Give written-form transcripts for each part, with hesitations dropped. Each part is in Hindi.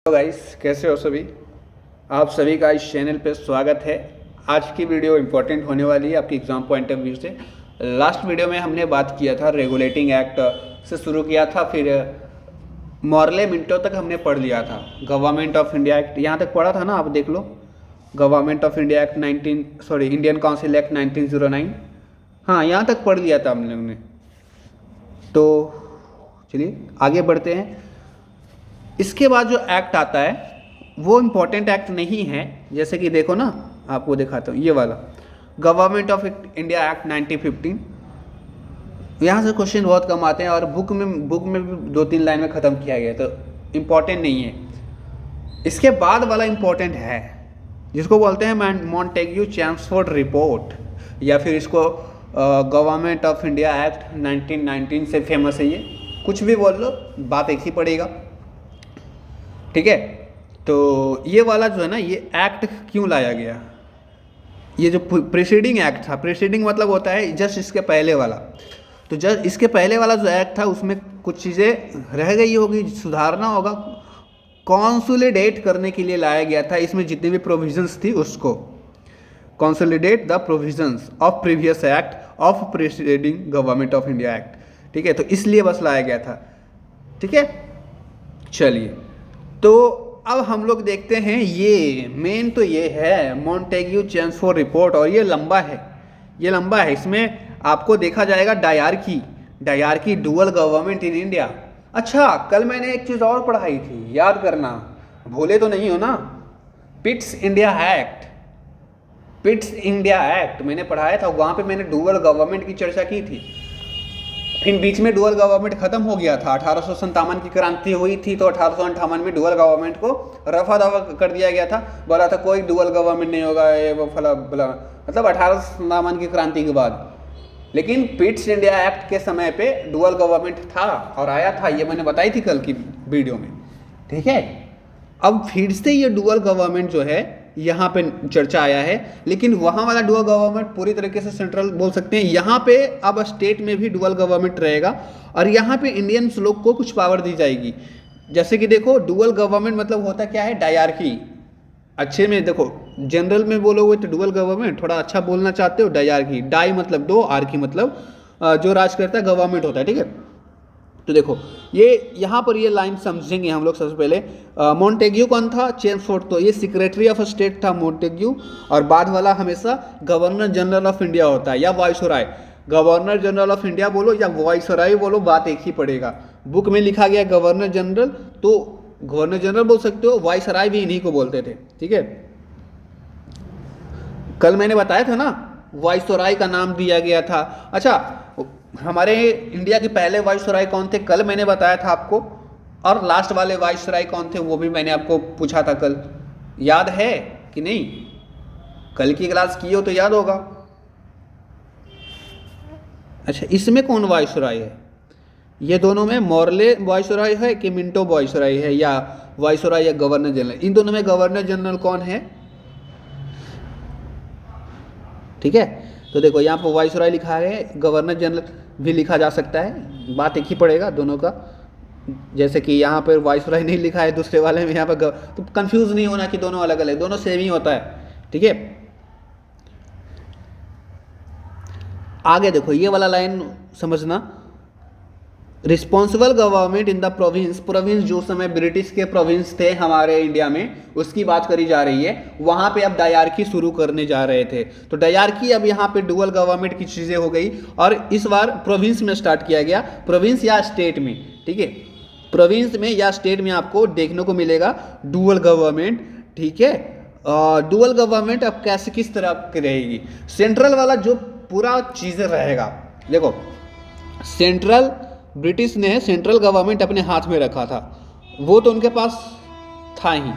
हेलो गाइस, कैसे हो सभी। आप सभी का इस चैनल पे स्वागत है। आज की वीडियो इम्पोर्टेंट होने वाली है आपकी एग्ज़ाम पॉइंट ऑफ व्यू से। लास्ट वीडियो में हमने बात किया था रेगुलेटिंग एक्ट से शुरू किया था, फिर मॉर्ले मिंटो तक हमने पढ़ लिया था। गवर्नमेंट ऑफ इंडिया एक्ट यहाँ तक पढ़ा था ना, आप देख लो। Government of India Act Indian Council Act 1909, हाँ यहाँ तक पढ़ लिया था हम लोगों ने। तो चलिए आगे बढ़ते हैं। इसके बाद जो एक्ट आता है वो इम्पोर्टेंट एक्ट नहीं है। जैसे कि देखो ना, आपको दिखाता हूँ, ये वाला गवर्नमेंट ऑफ इंडिया एक्ट 1915। यहाँ से क्वेश्चन बहुत कम आते हैं और बुक में भी 2-3 लाइन में ख़त्म किया गया, तो इम्पोर्टेंट नहीं है। इसके बाद वाला इम्पोर्टेंट है, जिसको बोलते हैं मॉन्टेग्यू चैम्सफोर्ड रिपोर्ट, या फिर इसको गवर्नमेंट ऑफ इंडिया एक्ट 1919 से फेमस है। ये कुछ भी बोल लो, बात एक ही पड़ेगा, ठीक है। तो ये वाला जो है ना, ये एक्ट क्यों लाया गया, ये जो प्रीसीडिंग एक्ट था, प्रीसीडिंग मतलब होता है जस्ट इसके पहले वाला। तो जस्ट इसके पहले वाला जो एक्ट था उसमें कुछ चीज़ें रह गई होगी, सुधारना होगा, कॉन्सोलिडेट करने के लिए लाया गया था। इसमें जितनी भी प्रोविजंस थी उसको consolidate the provisions of previous act of preceding government of India act, ठीक है। तो इसलिए बस लाया गया था, ठीक है। चलिए, तो अब हम लोग देखते हैं, ये मेन तो ये है मॉन्टेग्यू चैम्सफोर्ड रिपोर्ट, और ये लंबा है। इसमें आपको देखा जाएगा dyarchy dual government in India. अच्छा, कल मैंने एक चीज़ और पढ़ाई थी, याद करना, भूले तो नहीं हो ना। पिट्स इंडिया एक्ट मैंने पढ़ाया था, वहाँ पे मैंने डुअल गवर्नमेंट की चर्चा की थी। फिर बीच में डुअल गवर्नमेंट खत्म हो गया था, 1857 की क्रांति हुई थी, तो 1858 में डुअल गवर्नमेंट को रफा दफा कर दिया गया था। बोला था कोई डुअल गवर्नमेंट नहीं होगा, ये वो फला बला, मतलब 1857 की क्रांति के बाद। लेकिन पिट्स इंडिया एक्ट के समय पे डुअल गवर्नमेंट था और आया था, ये मैंने बताई थी कल की वीडियो में, ठीक है। अब फिर से ये डुअल गवर्नमेंट जो है यहाँ पे चर्चा आया है, लेकिन वहाँ वाला डुअल गवर्नमेंट पूरी तरीके से सेंट्रल बोल सकते हैं। यहाँ पे अब स्टेट में भी डुअल गवर्नमेंट रहेगा, और यहाँ पे इंडियंस लोग को कुछ पावर दी जाएगी। जैसे कि देखो, डुअल गवर्नमेंट मतलब होता क्या है, डायरकी। अच्छे में देखो, जनरल में बोलोगे तो डुअल गवर्नमेंट, थोड़ा अच्छा बोलना चाहते हो डायरकी, डाई मतलब दो, आर्की मतलब जो राज करता है गवर्नमेंट होता है, ठीक है। तो देखो, ये यहाँ पर ये लाइन समझेंगे हम लोग। सबसे पहले मॉन्टेग्यू कौन था, चैम्सफोर्ड, तो ये सेक्रेटरी ऑफ स्टेट था मॉन्टेग्यू, और बाद वाला हमेशा गवर्नर जनरल ऑफ इंडिया होता है, या viceroy. Governor general of India बोलो या वाइसरॉय बोलो, बात एक ही पड़ेगा। बुक में लिखा गया गवर्नर जनरल, तो गवर्नर जनरल बोल सकते हो, वाइसरॉय भी इन्हीं को बोलते थे, ठीक है। कल मैंने बताया था ना, वाइसरॉय का नाम दिया गया था। अच्छा, हमारे इंडिया के पहले वाइसरॉय कौन थे, कल मैंने बताया था आपको, और लास्ट वाले वाइसरॉय कौन थे वो भी मैंने आपको पूछा था कल, याद है कि नहीं। कल की क्लास की हो तो याद होगा। अच्छा, इसमें कौन वाइसरॉय है, ये दोनों में मॉर्ले वाइसरॉय है कि मिंटो वाइसरॉय है, या वाइसरॉय या गवर्नर जनरल, इन दोनों में गवर्नर जनरल कौन है, ठीक है। तो देखो, यहाँ पर वाइसरॉय लिखा है, गवर्नर जनरल भी लिखा जा सकता है, बात एक ही पड़ेगा दोनों का। जैसे कि यहाँ पर वाइसरॉय नहीं लिखा है, दूसरे वाले में यहाँ पर तो कंफ्यूज नहीं होना कि दोनों अलग अलग, दोनों सेम ही होता है, ठीक है। आगे देखो, ये वाला लाइन समझना, responsible government in the province जो समय ब्रिटिश के प्रोविंस थे हमारे इंडिया में, उसकी बात करी जा रही है। वहाँ पे अब डायरकी शुरू करने जा रहे थे, तो डायरकी अब यहाँ पे डुअल गवर्नमेंट की चीज़ें हो गई, और इस बार प्रोविंस में स्टार्ट किया गया, प्रोविंस या स्टेट में, ठीक है। प्रोविंस में या स्टेट में आपको देखने को मिलेगा डुअल गवर्नमेंट, ठीक है। डुअल गवर्नमेंट अब कैसे किस तरह की रहेगी, सेंट्रल वाला जो पूरा चीज़ें रहेगा। देखो, सेंट्रल ब्रिटिश ने सेंट्रल गवर्नमेंट अपने हाथ में रखा था, वो तो उनके पास था ही,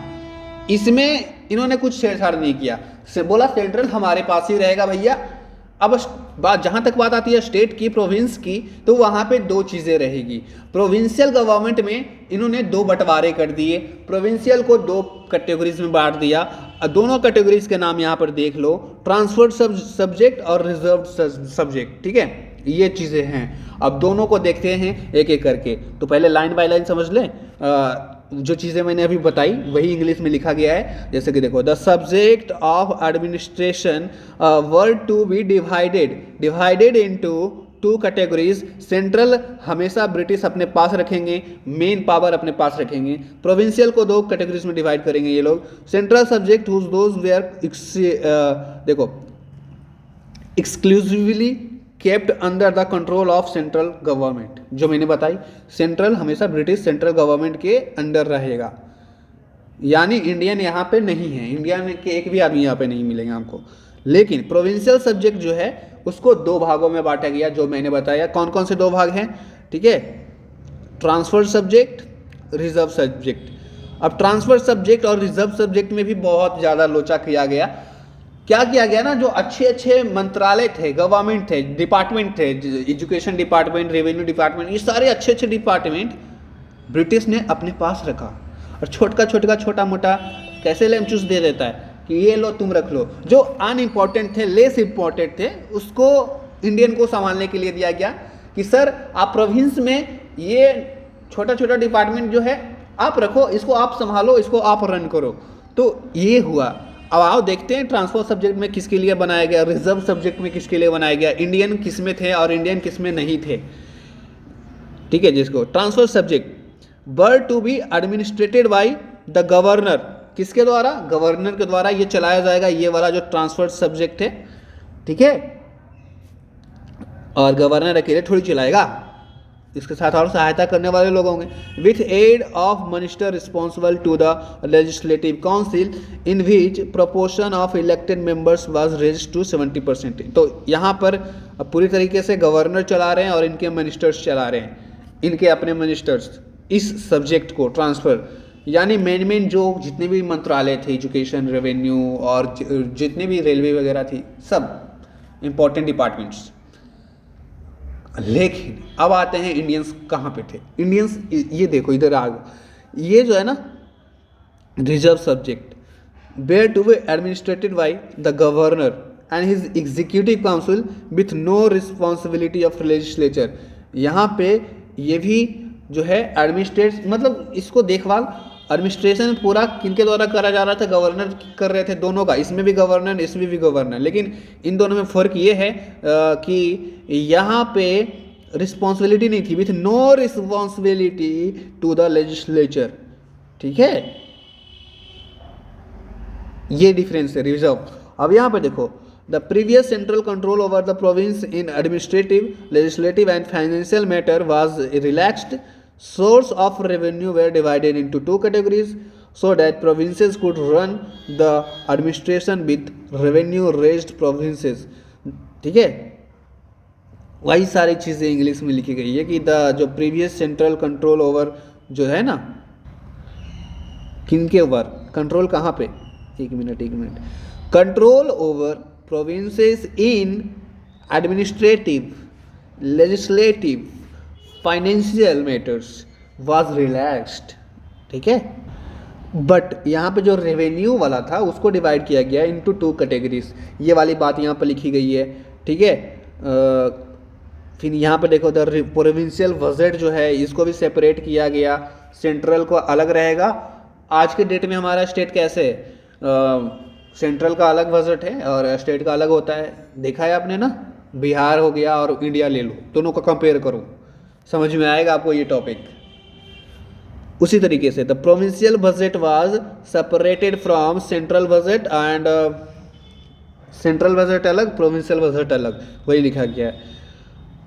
इसमें इन्होंने कुछ छेड़छाड़ नहीं किया, से बोला सेंट्रल हमारे पास ही रहेगा भैया। अब बात जहाँ तक बात आती है स्टेट की, प्रोविंस की, तो वहाँ पे दो चीज़ें रहेगी। प्रोविंशियल गवर्नमेंट में इन्होंने दो बंटवारे कर दिए, प्रोविंशियल को दो कैटेगरीज में बांट दिया। दोनों कैटेगरीज के नाम यहाँ पर देख लो, ट्रांसफर्ड सब्जेक्ट और रिजर्व सब्जेक्ट, ठीक है। ये चीज़ें हैं, अब दोनों को देखते हैं एक एक करके। तो पहले लाइन बाय लाइन समझ लें। जो चीज़ें मैंने अभी बताई वही इंग्लिश में लिखा गया है। जैसे कि देखो, the subject of administration were to be divided into 2 categories. Central हमेशा ब्रिटिश अपने पास रखेंगे, मेन पावर अपने पास रखेंगे। प्रोविंशियल को 2 कैटेगरीज में डिवाइड करेंगे ये लोग। Central subject whose those were देखो exclusively kept under the control of central government. जो मैंने बताई, सेंट्रल हमेशा ब्रिटिश सेंट्रल गवर्नमेंट के अंडर रहेगा, यानी इंडियन यहाँ पे नहीं है, इंडिया में के एक भी आदमी यहाँ पे नहीं मिलेंगे आपको। लेकिन प्रोविंशियल सब्जेक्ट जो है उसको 2 भागों में बांटा गया, जो मैंने बताया। कौन कौन से 2 भाग हैं? ठीक है, ट्रांसफर सब्जेक्ट, रिजर्व सब्जेक्ट। अब ट्रांसफर सब्जेक्ट और रिजर्व सब्जेक्ट में भी बहुत ज़्यादा लोचा किया गया। क्या किया गया ना, जो अच्छे अच्छे मंत्रालय थे, गवर्नमेंट थे, डिपार्टमेंट थे, एजुकेशन डिपार्टमेंट, रेवेन्यू डिपार्टमेंट, ये सारे अच्छे अच्छे डिपार्टमेंट ब्रिटिश ने अपने पास रखा। और छोटा मोटा कैसे लेमचूस दे देता है कि ये लो तुम रख लो। जो अनइम्पॉर्टेंट थे, लेस इम्पॉर्टेंट थे, उसको इंडियन को संभालने के लिए दिया गया कि सर आप प्रोविंस में ये छोटा डिपार्टमेंट जो है आप रखो, इसको आप संभालो, इसको आप रन करो। तो ये हुआ। अब आओ देखते हैं ट्रांसफर सब्जेक्ट में किसके लिए बनाया गया, रिजर्व सब्जेक्ट में किसके लिए बनाया गया, इंडियन किस में थे और इंडियन किस में नहीं थे। ठीक है, जिसको transfer subject were to be administered by the governor. किसके द्वारा? गवर्नर के द्वारा ये चलाया जाएगा, ये वाला जो ट्रांसफर सब्जेक्ट है। ठीक है, और गवर्नर अकेले थोड़ी चलाएगा, इसके साथ और सहायता करने वाले लोग होंगे। With aid of minister responsible to the legislative council in which proportion of elected members was raised to 70%। तो यहाँ पर पूरी तरीके से गवर्नर चला रहे हैं और इनके मिनिस्टर्स चला रहे हैं, इनके अपने मिनिस्टर्स इस सब्जेक्ट को ट्रांसफर, यानी मेन जो जितने भी मंत्रालय थे, एजुकेशन, रेवेन्यू और जितने भी रेलवे वगैरह थी, सब इंपॉर्टेंट डिपार्टमेंट्स। लेकिन अब आते हैं इंडियंस कहाँ पे थे। इंडियंस ये देखो इधर आ गए, ये जो है ना reserve subject were to be administered by the governor and his executive council with no responsibility of legislature. यहाँ पे ये भी जो है एडमिनिस्ट्रेट, मतलब इसको देखभाल एडमिनिस्ट्रेशन पूरा किनके द्वारा करा जा रहा था? गवर्नर कर रहे थे, दोनों का, इसमें भी गवर्नर, इसमें भी गवर्नर। लेकिन इन दोनों में फ़र्क ये है कि यहाँ पे रिस्पॉन्सिबिलिटी नहीं थी, with no responsibility to the legislature. ठीक है, ये डिफरेंस है रिजर्व। अब यहाँ पे देखो, the previous central control over the province in administrative, legislative and financial matter was relaxed. Source of revenue were divided into 2 categories so that provinces could run the administration with revenue raised provinces। ठीक है, वही सारी चीज़ें इंग्लिश में लिखी गई है कि द जो प्रीवियस सेंट्रल कंट्रोल ओवर जो है ना, किनके ऊपर कंट्रोल, कहाँ पे, एक minute control over provinces in administrative, legislative, financial matters was relaxed. ठीक है, बट यहाँ पे जो रेवेन्यू वाला था उसको डिवाइड किया गया इनटू 2 कैटेगरीज। ये वाली बात यहाँ पर लिखी गई है। ठीक है, फिर यहाँ पे देखो द प्रोविंशियल बजट जो है इसको भी सेपरेट किया गया, सेंट्रल को अलग रहेगा। आज के डेट में हमारा स्टेट कैसे है, सेंट्रल का अलग बजट है और स्टेट का अलग होता है। देखा है आपने ना, बिहार हो गया और इंडिया ले लो, दोनों का कंपेयर करो, समझ में आएगा आपको ये टॉपिक। उसी तरीके से the provincial budget was separated from central budget and central budget अलग, प्रोविंशियल बजट अलग, वही लिखा गया है।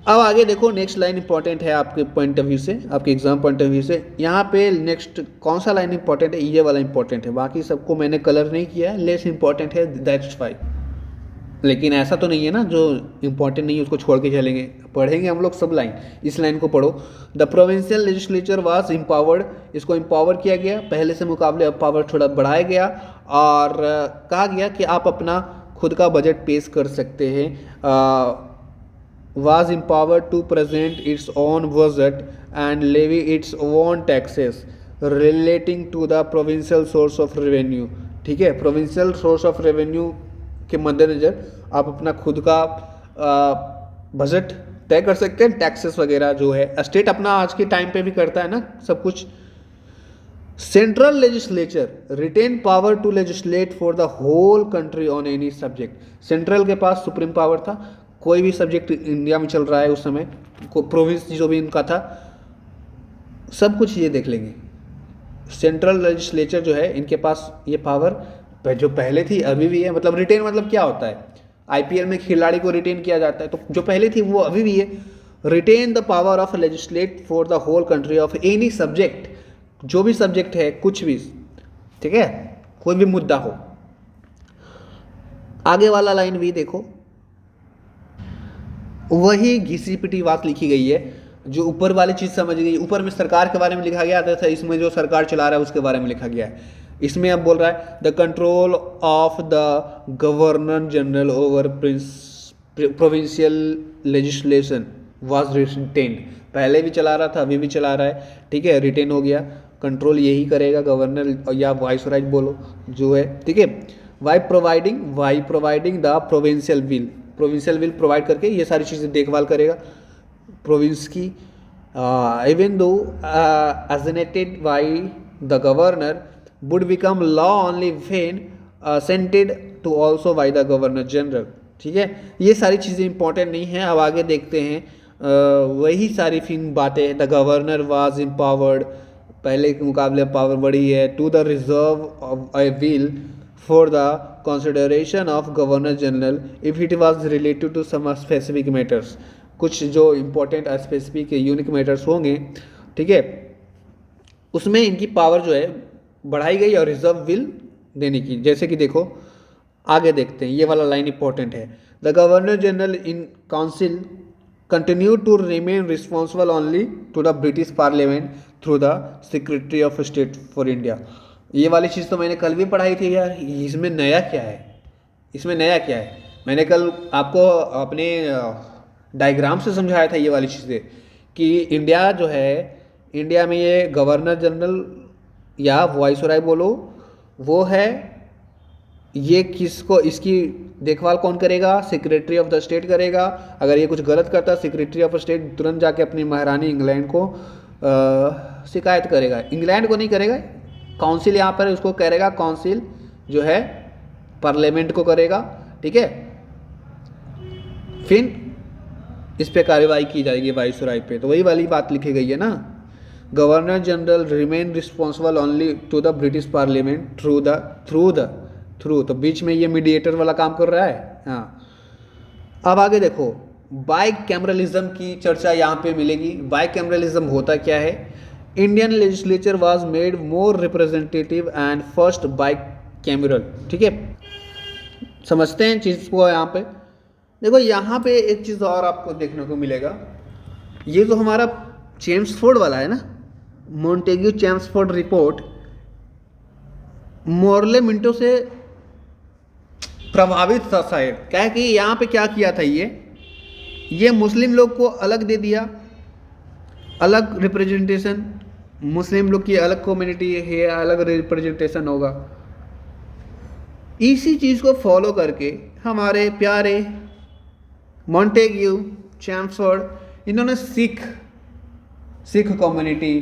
अब आगे देखो, नेक्स्ट लाइन इंपॉर्टेंट है आपके पॉइंट ऑफ व्यू से, आपके एग्जाम पॉइंट ऑफ व्यू से। यहाँ पे नेक्स्ट कौन सा लाइन इंपॉर्टेंट है? ये वाला इंपॉर्टेंट है, बाकी सबको मैंने कलर नहीं किया है, लेस इंपॉर्टेंट है, दैट्स वाई। लेकिन ऐसा तो नहीं है ना जो इंपॉर्टेंट नहीं है उसको छोड़ के चलेंगे, पढ़ेंगे हम लोग सब लाइन। इस लाइन को पढ़ो, the provincial legislature was empowered, इसको एम्पावर किया गया, पहले से मुकाबले अब पावर थोड़ा बढ़ाया गया और कहा गया कि आप अपना खुद का बजट पेश कर सकते हैं। was empowered to present its own budget and levy its own taxes relating to the provincial source of revenue। ठीक है, प्रोविंशियल सोर्स ऑफ रेवेन्यू के मद्देनज़र आप अपना खुद का बजट तय कर सकते हैं, टैक्सेस वगैरह जो है। स्टेट अपना आज के टाइम पे भी करता है ना सब कुछ। Central legislature retain power to legislate for the whole country on any subject. Central के पास सुप्रीम पावर था, कोई भी सब्जेक्ट इंडिया में चल रहा है उस समय, प्रोविंस जो भी इनका था, सब कुछ ये देख लेंगे। सेंट्रल लेजिस्लेचर जो है इनके पास ये पावर जो पहले थी अभी भी है। मतलब रिटेन मतलब क्या होता है, आईपीएल में खिलाड़ी को रिटेन किया जाता है, तो जो पहले थी वो अभी भी है। Retain the power of legislate for the whole country of any subject, जो भी सब्जेक्ट है कुछ भी, ठीक है, कोई भी मुद्दा हो। आगे वाला लाइन भी देखो, वही घिसी पिटी बात लिखी गई है, जो ऊपर वाली चीज समझ गई। ऊपर में सरकार के बारे में लिखा गया था, इसमें जो सरकार चला रहा है उसके बारे में लिखा गया है। इसमें अब बोल रहा है the control of the governor general over provincial legislation was retained. पहले भी चला रहा था, अभी भी चला रहा है, ठीक है, रिटेन हो गया। कंट्रोल यही करेगा, गवर्नर या वाइसराय बोलो जो है, ठीक है। By providing the provincial will provide करके ये सारी चीज़ें देखभाल करेगा प्रोविंस की। Even though assented by the governor would become law only when assented to also by the governor general, ठीक है। ये सारी चीज़ें इंपॉर्टेंट नहीं हैं, अब आगे देखते हैं। वही सारी फिल्म बातें, द गवर्नर वाज एम्पावर्ड, पहले के मुकाबले पावर बढ़ी है, to the reserve of a bill for the consideration of governor general if it was related to some specific matters. कुछ जो इम्पोर्टेंट स्पेसिफिक यूनिक मैटर्स होंगे, ठीक है, उसमें इनकी पावर जो है बढ़ाई गई और रिजर्व विल देने की। जैसे कि देखो आगे देखते हैं, ये वाला लाइन इंपॉर्टेंट है। The governor general in council continue to remain responsible only to the British parliament through the secretary of state for India. ये वाली चीज़ तो मैंने कल भी पढ़ाई थी यार, इसमें नया क्या है, इसमें नया क्या है, मैंने कल आपको अपने डायग्राम से समझाया था ये वाली चीज़ें, कि इंडिया जो है, इंडिया में ये गवर्नर जनरल या वाइसराय बोलो वो है, ये किसको, इसकी देखभाल कौन करेगा, सेक्रेटरी ऑफ द स्टेट करेगा। अगर ये कुछ गलत करता है सेक्रेटरी ऑफ स्टेट तुरंत जाके अपनी महारानी इंग्लैंड को शिकायत करेगा। इंग्लैंड को नहीं करेगा, काउंसिल यहाँ पर उसको करेगा, काउंसिल जो है पार्लियामेंट को करेगा, ठीक है। फिर इस पे कार्रवाई की जाएगी वाइसराय पे। तो वही वाली बात लिखी गई है ना, governor general remain responsible only to the British parliament through, तो बीच में ये मीडिएटर वाला काम कर रहा है। हाँ, अब आगे देखो, बाइकैमरलिज्म की चर्चा यहाँ पे मिलेगी। बाइकैमरलिज्म होता क्या है, Indian legislature was made more representative and first bicameral, ठीक है। समझते हैं चीज़ को। यहाँ पे देखो, यहाँ पे एक चीज़ और आपको देखने को मिलेगा, ये जो हमारा चेम्सफोर्ड वाला है ना, Montagu Chelmsford report Morley Minto से प्रभावित था शायद। क्या है कि यहाँ पे क्या किया था, ये मुस्लिम लोग को अलग दे दिया, अलग रिप्रेजेंटेशन, मुस्लिम लोग की अलग कम्युनिटी है, अलग रिप्रेजेंटेशन होगा। इसी चीज़ को फॉलो करके हमारे प्यारे मॉन्टेग्यू चैम्सफोर्ड, इन्होंने Sikh community,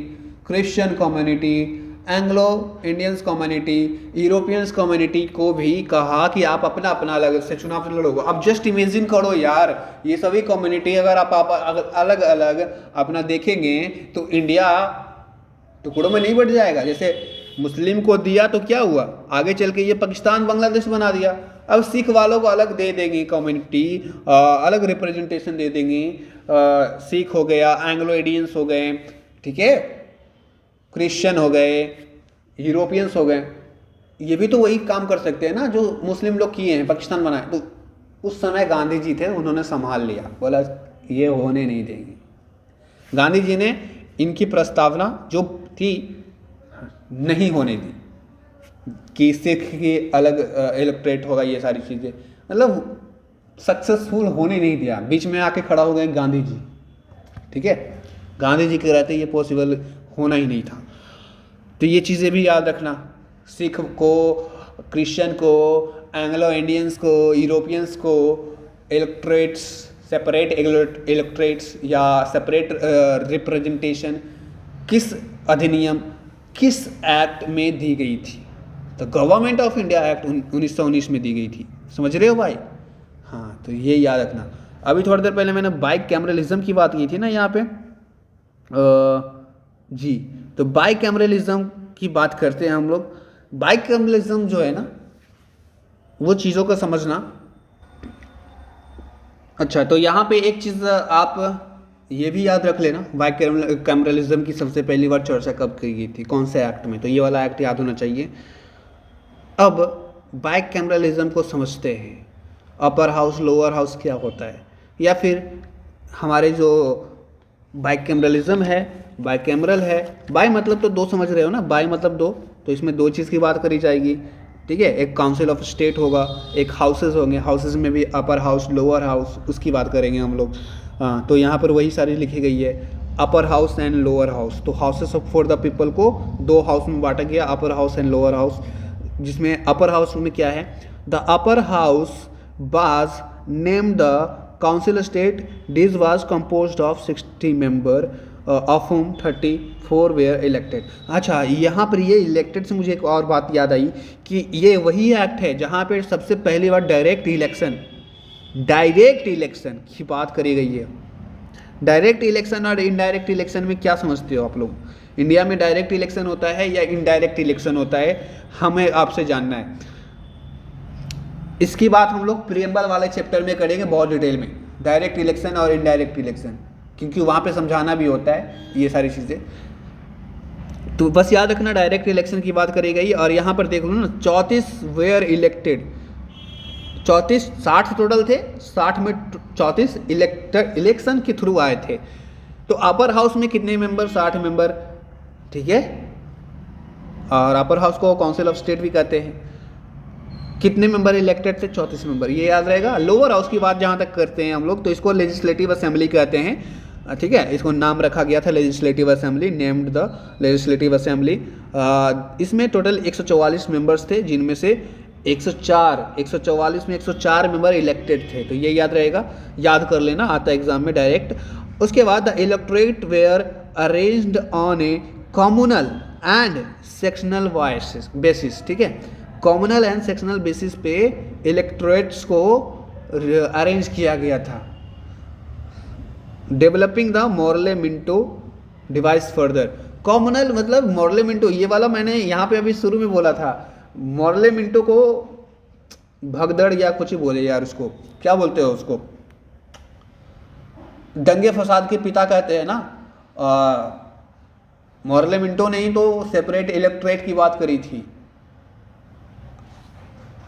Christian community, Anglo Indians community, Europeans community को भी कहा कि आप अपना अपना अलग से चुनाव लड़ो। अब जस्ट इमेजिन करो यार, ये सभी कम्युनिटी अगर आप अलग अलग अपना देखेंगे तो इंडिया टुकड़ों में नहीं बढ़ जाएगा। जैसे मुस्लिम को दिया तो क्या हुआ, आगे चल के ये पाकिस्तान बांग्लादेश बना दिया। अब सिख वालों को अलग दे देंगे कम्युनिटी, अलग रिप्रेजेंटेशन दे देंगे। सिख हो गया, एंग्लो इंडियंस हो गए, ठीक है, क्रिश्चियन हो गए, यूरोपियंस हो गए, ये भी तो वही काम कर सकते हैं ना जो मुस्लिम लोग किए हैं, पाकिस्तान बनाए। तो उस समय गांधी जी थे, उन्होंने संभाल लिया, बोला ये होने नहीं देंगे। गांधी जी ने इनकी प्रस्तावना जो थी नहीं होने दी कि सिख की अलग इलेक्ट्रेट होगा, ये सारी चीज़ें, मतलब सक्सेसफुल होने नहीं दिया। बीच में आके खड़ा हो गए गांधी जी, ठीक है, गांधी जी के रहते ये पॉसिबल होना ही नहीं था। तो ये चीज़ें भी याद रखना, सिख को, क्रिश्चियन को, एंग्लो इंडियंस को, यूरोपियंस को इलेक्ट्रेट्स, सेपरेट इलेक्ट्रेट्स या सेपरेट रिप्रेजेंटेशन किस अधिनियम किस एक्ट में दी गई थी? तो गवर्नमेंट ऑफ इंडिया एक्ट 1919 में दी गई थी। समझ रहे हो भाई? हाँ, तो ये याद रखना। अभी थोड़ी देर पहले मैंने बाइक कैमरलिज्म की बात की थी ना यहाँ पे। जी, तो बाइक कैमरलिज्म की बात करते हैं हम लोग। बाइक कैमरलिज्म जो है ना, वो चीज़ों को समझना। अच्छा, तो यहाँ पे एक चीज़ आप ये भी याद रख लेना, बाइक कैमरलिज्म की सबसे पहली बार चर्चा कब की गई थी, कौन से एक्ट में? तो ये वाला एक्ट याद होना चाहिए। अब बाइक कैमरलिज्म को समझते हैं, अपर हाउस लोअर हाउस क्या होता है, या फिर हमारे जो बाइक कैमरलिज्म है, बाइक कैमरल है। बाई मतलब तो दो समझ रहे हो ना, बाई मतलब दो, तो इसमें दो चीज़ की बात करी जाएगी, ठीक है। एक काउंसिल ऑफ स्टेट होगा, एक हाउसेज होंगे, हाउसेज में भी अपर हाउस लोअर हाउस, उसकी बात करेंगे हम लोग। हाँ, तो यहाँ पर वही सारी लिखी गई है, upper house and lower house. तो houses of for the people को दो हाउस में बांटा गया, upper house and lower house, जिसमें अपर हाउस में क्या है, the upper house was named the council state, this was composed of 60 member of whom 34 were elected. अच्छा, यहाँ पर ये इलेक्टेड से मुझे एक और बात याद आई कि ये वही एक्ट है जहाँ पे सबसे पहली बार डायरेक्ट इलेक्शन की बात करी गई है। डायरेक्ट इलेक्शन और इनडायरेक्ट इलेक्शन में क्या समझते हो आप लोग? इंडिया में डायरेक्ट इलेक्शन होता है या इनडायरेक्ट इलेक्शन होता है, हमें आपसे जानना है। इसकी बात हम लोग प्रियम्बल वाले चैप्टर में करेंगे बहुत डिटेल में, डायरेक्ट इलेक्शन और इनडायरेक्ट इलेक्शन, क्योंकि वहाँ पे समझाना भी होता है ये सारी चीज़ें। तो बस याद रखना, डायरेक्ट इलेक्शन की बात करी गई। और यहाँ पर देख लो ना, 34 वेयर इलेक्टेड, 34, 60 टोटल थे, 60 में 34 इलेक्शन के थ्रू आए थे। तो अपर हाउस में कितने मेंबर? 60 मेंबर, ठीक है। और अपर हाउस को काउंसिल ऑफ स्टेट भी कहते हैं। कितने मेंबर इलेक्टेड थे? 34 मेंबर, ये याद रहेगा। लोअर हाउस की बात जहाँ तक करते हैं हम लोग, तो इसको लेजिस्लेटिव असेंबली कहते हैं, ठीक है। इसको नाम रखा गया था legislative assembly, named the legislative assembly. इसमें टोटल 144 मेंबर्स थे, जिनमें से 144 में 104 मेंबर इलेक्टेड थे। तो ये याद रहेगा, याद कर लेना, आता है एग्जाम में डायरेक्ट। उसके बाद the electorate were arranged on a communal and sectional basis, ठीक है। कॉम्युनल एंड सेक्शनल बेसिस पे इलेक्टोरेट्स को अरेंज किया गया था। Developing the Morley Minto device further. Communal मतलब मोरले मिंटो, ये वाला मैंने यहाँ पे अभी शुरू में बोला था। मोरले मिंटो को भगदड़ या कुछ ही बोले यार, उसको क्या बोलते हो? उसको दंगे फसाद के पिता कहते हैं ना। मोरले मिंटो ने ही तो सेपरेट इलेक्टोरेट की बात करी थी,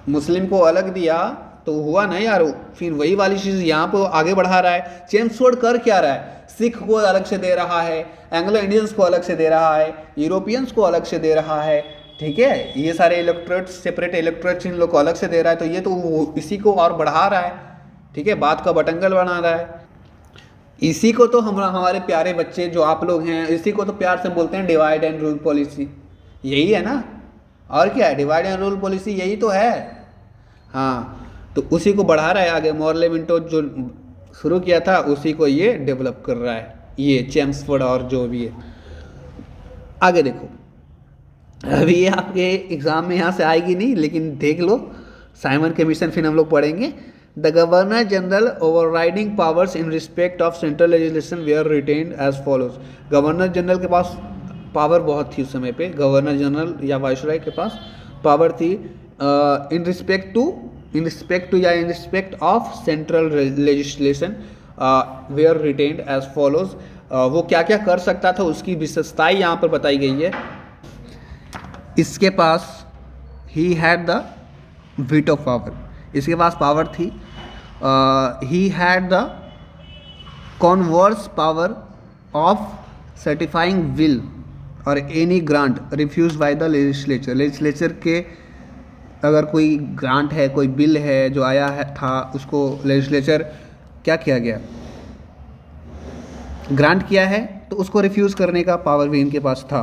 मुस्लिम को अलग दिया तो हुआ ना यार। फिर वही वाली चीज़ यहाँ पर आगे बढ़ा रहा है। चेम्सफोर्ड कर क्या रहा है? सिख को अलग से दे रहा है, एंग्लो इंडियंस को अलग से दे रहा है, यूरोपियंस को अलग से दे रहा है, ठीक है। ये सारे इलेक्टोरेट, सेपरेट इलेक्टोरेट इन लोग को अलग से दे रहा है। तो ये तो इसी को और बढ़ा रहा है, ठीक है, बात का बटंगल बना रहा है। इसी को तो हमारे प्यारे बच्चे जो आप लोग हैं, इसी को तो प्यार से बोलते हैं डिवाइड एंड रूल पॉलिसी। यही है ना, और क्या है? डिवाइड एंड रूल पॉलिसी यही तो है। हाँ, तो उसी को बढ़ा रहा है आगे। मोरले मिंटो जो शुरू किया था उसी को ये डेवलप कर रहा है, ये चेम्सफोर्ड और जो भी है। आगे देखो, अभी ये आपके एग्जाम में यहाँ से आएगी नहीं, लेकिन देख लो, साइमन कमीशन फिर हम लोग पढ़ेंगे। The governor general overriding powers in respect of central legislation were retained as follows. Governor general के पास पावर बहुत थी उस समय पे। गवर्नर जनरल या वाइसरॉय के पास पावर थी in respect of central legislation were retained as follows. वो क्या क्या कर सकता था, उसकी विशेषताएं यहाँ पर बताई गई है। इसके पास he had the veto power, इसके पास पावर थी। He had the converse power of certifying will or any grant refuse by the legislature. Legislature के अगर कोई ग्रांट है, कोई बिल है जो आया है था, उसको लेजिस्लेचर क्या किया गया, ग्रांट किया है, तो उसको रिफ्यूज़ करने का पावर भी इनके पास था।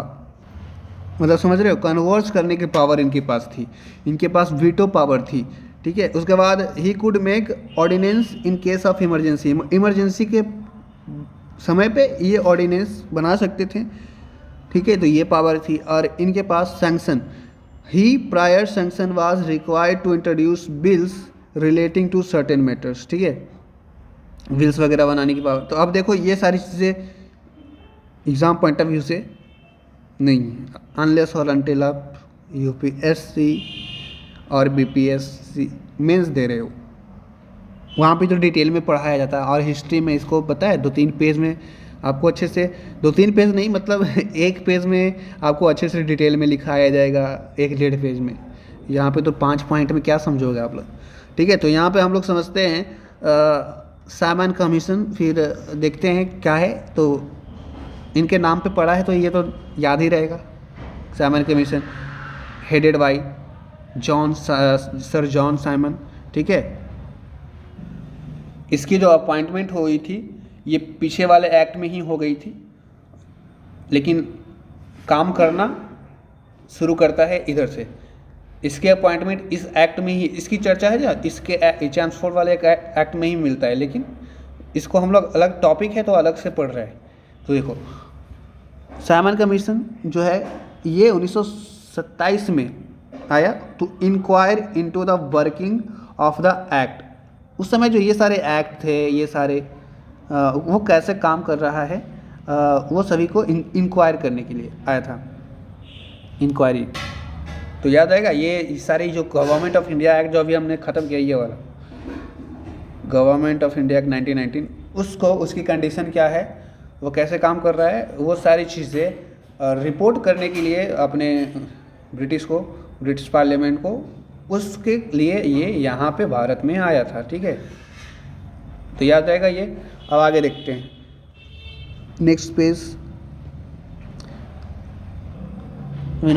मतलब समझ रहे हो, कन्वर्स करने की पावर इनके पास थी, इनके पास वीटो पावर थी, ठीक है। उसके बाद he could make ordinance in case of emergency. Emergency के समय पे ये ऑर्डिनेंस बना सकते थे, ठीक है, तो ये पावर थी। और इनके पास sanction, his prior sanction was required to introduce bills relating to certain matters, ठीक है, बिल्स वगैरह बनाने की पावर। तो अब देखो ये सारी चीज़ें एग्ज़ाम पॉइंट ऑफ व्यू से नहीं, अनलेस और अनटिल आप यूपीएससी और बीपीएससी मेंस दे रहे हो, वहाँ पे जो डिटेल में पढ़ाया जाता है। और हिस्ट्री में इसको पता है 2-3 पेज में आपको अच्छे से, 2-3 पेज नहीं मतलब एक पेज में आपको अच्छे से डिटेल में लिखाया जाएगा, 1-1.5 पेज में। यहाँ पे तो 5 पॉइंट में क्या समझोगे आप लोग, ठीक है। तो यहाँ पे हम लोग समझते हैं साइमन कमीशन, फिर देखते हैं क्या है। तो इनके नाम पे पढ़ा है तो ये तो याद ही रहेगा। Simon commission headed by sir John Simon, ठीक है। इसकी जो अपॉइंटमेंट हुई थी ये पीछे वाले एक्ट में ही हो गई थी, लेकिन काम करना शुरू करता है इधर से। इसके अपॉइंटमेंट इस एक्ट में ही, इसकी चर्चा है जो इसके चैम्सफोर्ड वाले एक्ट में ही मिलता है, लेकिन इसको हम लोग अलग टॉपिक है तो अलग से पढ़ रहे हैं। तो देखो साइमन कमीशन जो है ये 1927 में आया to enquire into the working of the act. उस समय जो ये सारे एक्ट थे, ये सारे वो कैसे काम कर रहा है, वो सभी को इंक्वायर करने के लिए आया था, इंक्वायरी। तो याद आएगा ये सारी जो गवर्नमेंट ऑफ इंडिया एक्ट जो अभी हमने ख़त्म किया, ये वाला गवर्नमेंट ऑफ इंडिया एक्ट 1919, उसको उसकी कंडीशन क्या है, वो कैसे काम कर रहा है, वो सारी चीज़ें रिपोर्ट करने के लिए अपने ब्रिटिश पार्लियामेंट को, उसके लिए ये यहाँ पे भारत में आया था, ठीक है। तो याद रहेगा ये। अब आगे देखते हैं नेक्स्ट पेज।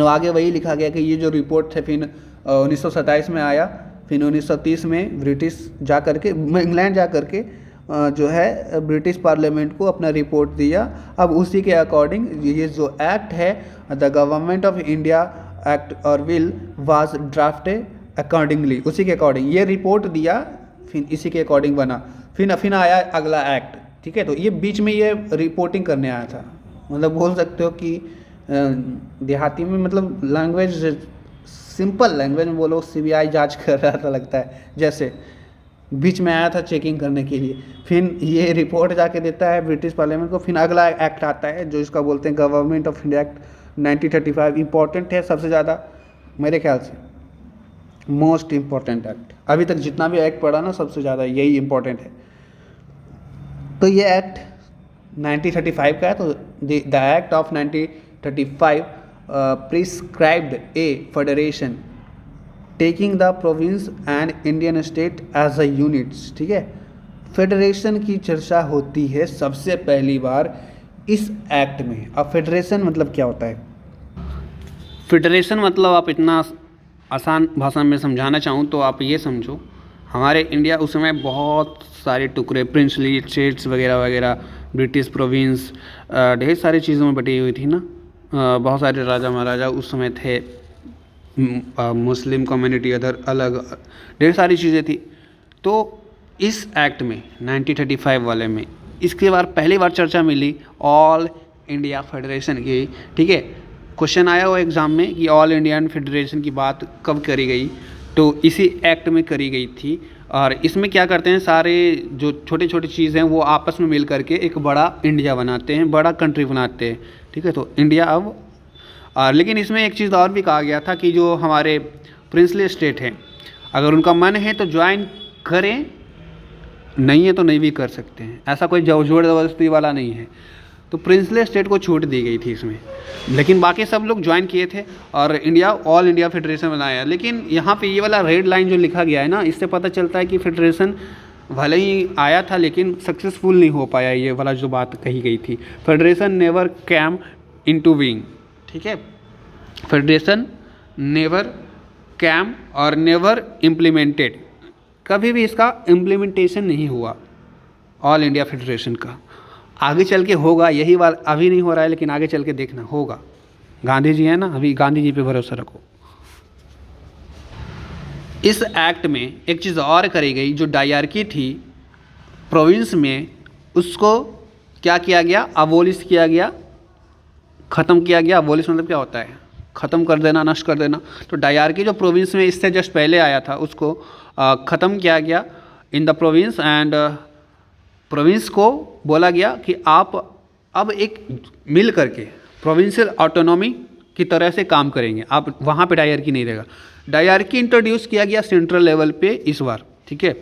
आगे वही लिखा गया कि ये जो रिपोर्ट थे फिर 1927 में आया, फिर 1930 में ब्रिटिश जा करके, इंग्लैंड जा करके जो है ब्रिटिश पार्लियामेंट को अपना रिपोर्ट दिया। अब उसी के अकॉर्डिंग ये जो एक्ट है the Government of India act और विल वाज ड्राफ्टेड अकॉर्डिंगली, उसी के अकॉर्डिंग ये रिपोर्ट दिया, फिर इसी के अकॉर्डिंग बना। फिर आया अगला एक्ट, ठीक है। तो ये बीच में ये रिपोर्टिंग करने आया था, मतलब बोल सकते हो कि देहाती में मतलब लैंग्वेज, सिंपल लैंग्वेज में बोलो सीबीआई जांच कर रहा था लगता है, जैसे बीच में आया था चेकिंग करने के लिए। फिर ये रिपोर्ट जाके देता है ब्रिटिश पार्लियामेंट को। फिर अगला एक्ट आता है जो इसका बोलते हैं government of India Act 1935। Important है सबसे ज़्यादा मेरे ख्याल से, मोस्ट इम्पॉर्टेंट एक्ट। अभी तक जितना भी एक्ट पढ़ा ना सबसे ज़्यादा यही इम्पॉर्टेंट है। तो ये एक्ट 1935 का है। तो the act of 1935 prescribed a federation taking the province and Indian state as a units, ठीक है। फेडरेशन की चर्चा होती है सबसे पहली बार इस एक्ट में। अब फेडरेशन मतलब क्या होता है? फेडरेशन मतलब आप इतना आसान भाषा में समझाना चाहूँ तो आप ये समझो, हमारे इंडिया उस समय बहुत सारे टुकड़े, प्रिंसली स्टेट्स वगैरह वगैरह, ब्रिटिश प्रोविंस, ढेर सारी चीज़ों में बटी हुई थी ना। बहुत सारे राजा महाराजा उस समय थे, मुस्लिम कम्युनिटी अदर अलग, ढेर सारी चीज़ें थी। तो इस एक्ट में 1935 वाले में इसके बार पहली बार चर्चा मिली ऑल इंडिया फेडरेशन की, ठीक है। क्वेश्चन आया वो एग्ज़ाम में कि ऑल इंडियन फेडरेशन की बात कब करी गई, तो इसी एक्ट में करी गई थी। और इसमें क्या करते हैं, सारे जो छोटे छोटे चीज़ हैं वो आपस में मिल करके एक बड़ा इंडिया बनाते हैं, बड़ा कंट्री बनाते हैं, ठीक है। तो इंडिया अब लेकिन इसमें एक चीज़ और भी कहा गया था कि जो हमारे प्रिंसली स्टेट हैं अगर उनका मन है तो ज्वाइन करें, नहीं है तो नहीं भी कर सकते हैं, ऐसा कोई जोर ज़बरदस्ती वाला नहीं है। तो प्रिंसली स्टेट को छूट दी गई थी इसमें, लेकिन बाकी सब लोग ज्वाइन किए थे और इंडिया ऑल इंडिया फेडरेशन बनाया। लेकिन यहाँ पे ये वाला रेड लाइन जो लिखा गया है ना, इससे पता चलता है कि फेडरेशन भले ही आया था लेकिन सक्सेसफुल नहीं हो पाया, ये वाला जो बात कही गई थी। Federation never cam into being, ठीक है। फेडरेशन नेवर कैम और नेवर इम्प्लीमेंटेड, कभी भी इसका इम्प्लीमेंटेशन नहीं हुआ ऑल इंडिया फेडरेशन का। आगे चल के होगा, यही बात अभी नहीं हो रहा है लेकिन आगे चल के देखना होगा। गांधी जी है ना, अभी गांधी जी पे भरोसा रखो। इस एक्ट में एक चीज़ और करी गई, जो डायरकी थी प्रोविंस में उसको क्या किया गया, अबोलिश किया गया, ख़त्म किया गया। अबॉलिश मतलब क्या होता है? ख़त्म कर देना, नष्ट कर देना। तो डायरार्की जो प्रोविंस में इससे जस्ट पहले आया था उसको ख़त्म किया गया इन द प्रोविंस, एंड प्रोविंस को बोला गया कि आप अब एक मिल करके प्रोविंशियल ऑटोनॉमी की तरह से काम करेंगे, आप वहाँ पे डायरार्की नहीं रहेगा। डायरार्की इंट्रोड्यूस किया गया सेंट्रल लेवल पे इस बार, ठीक है,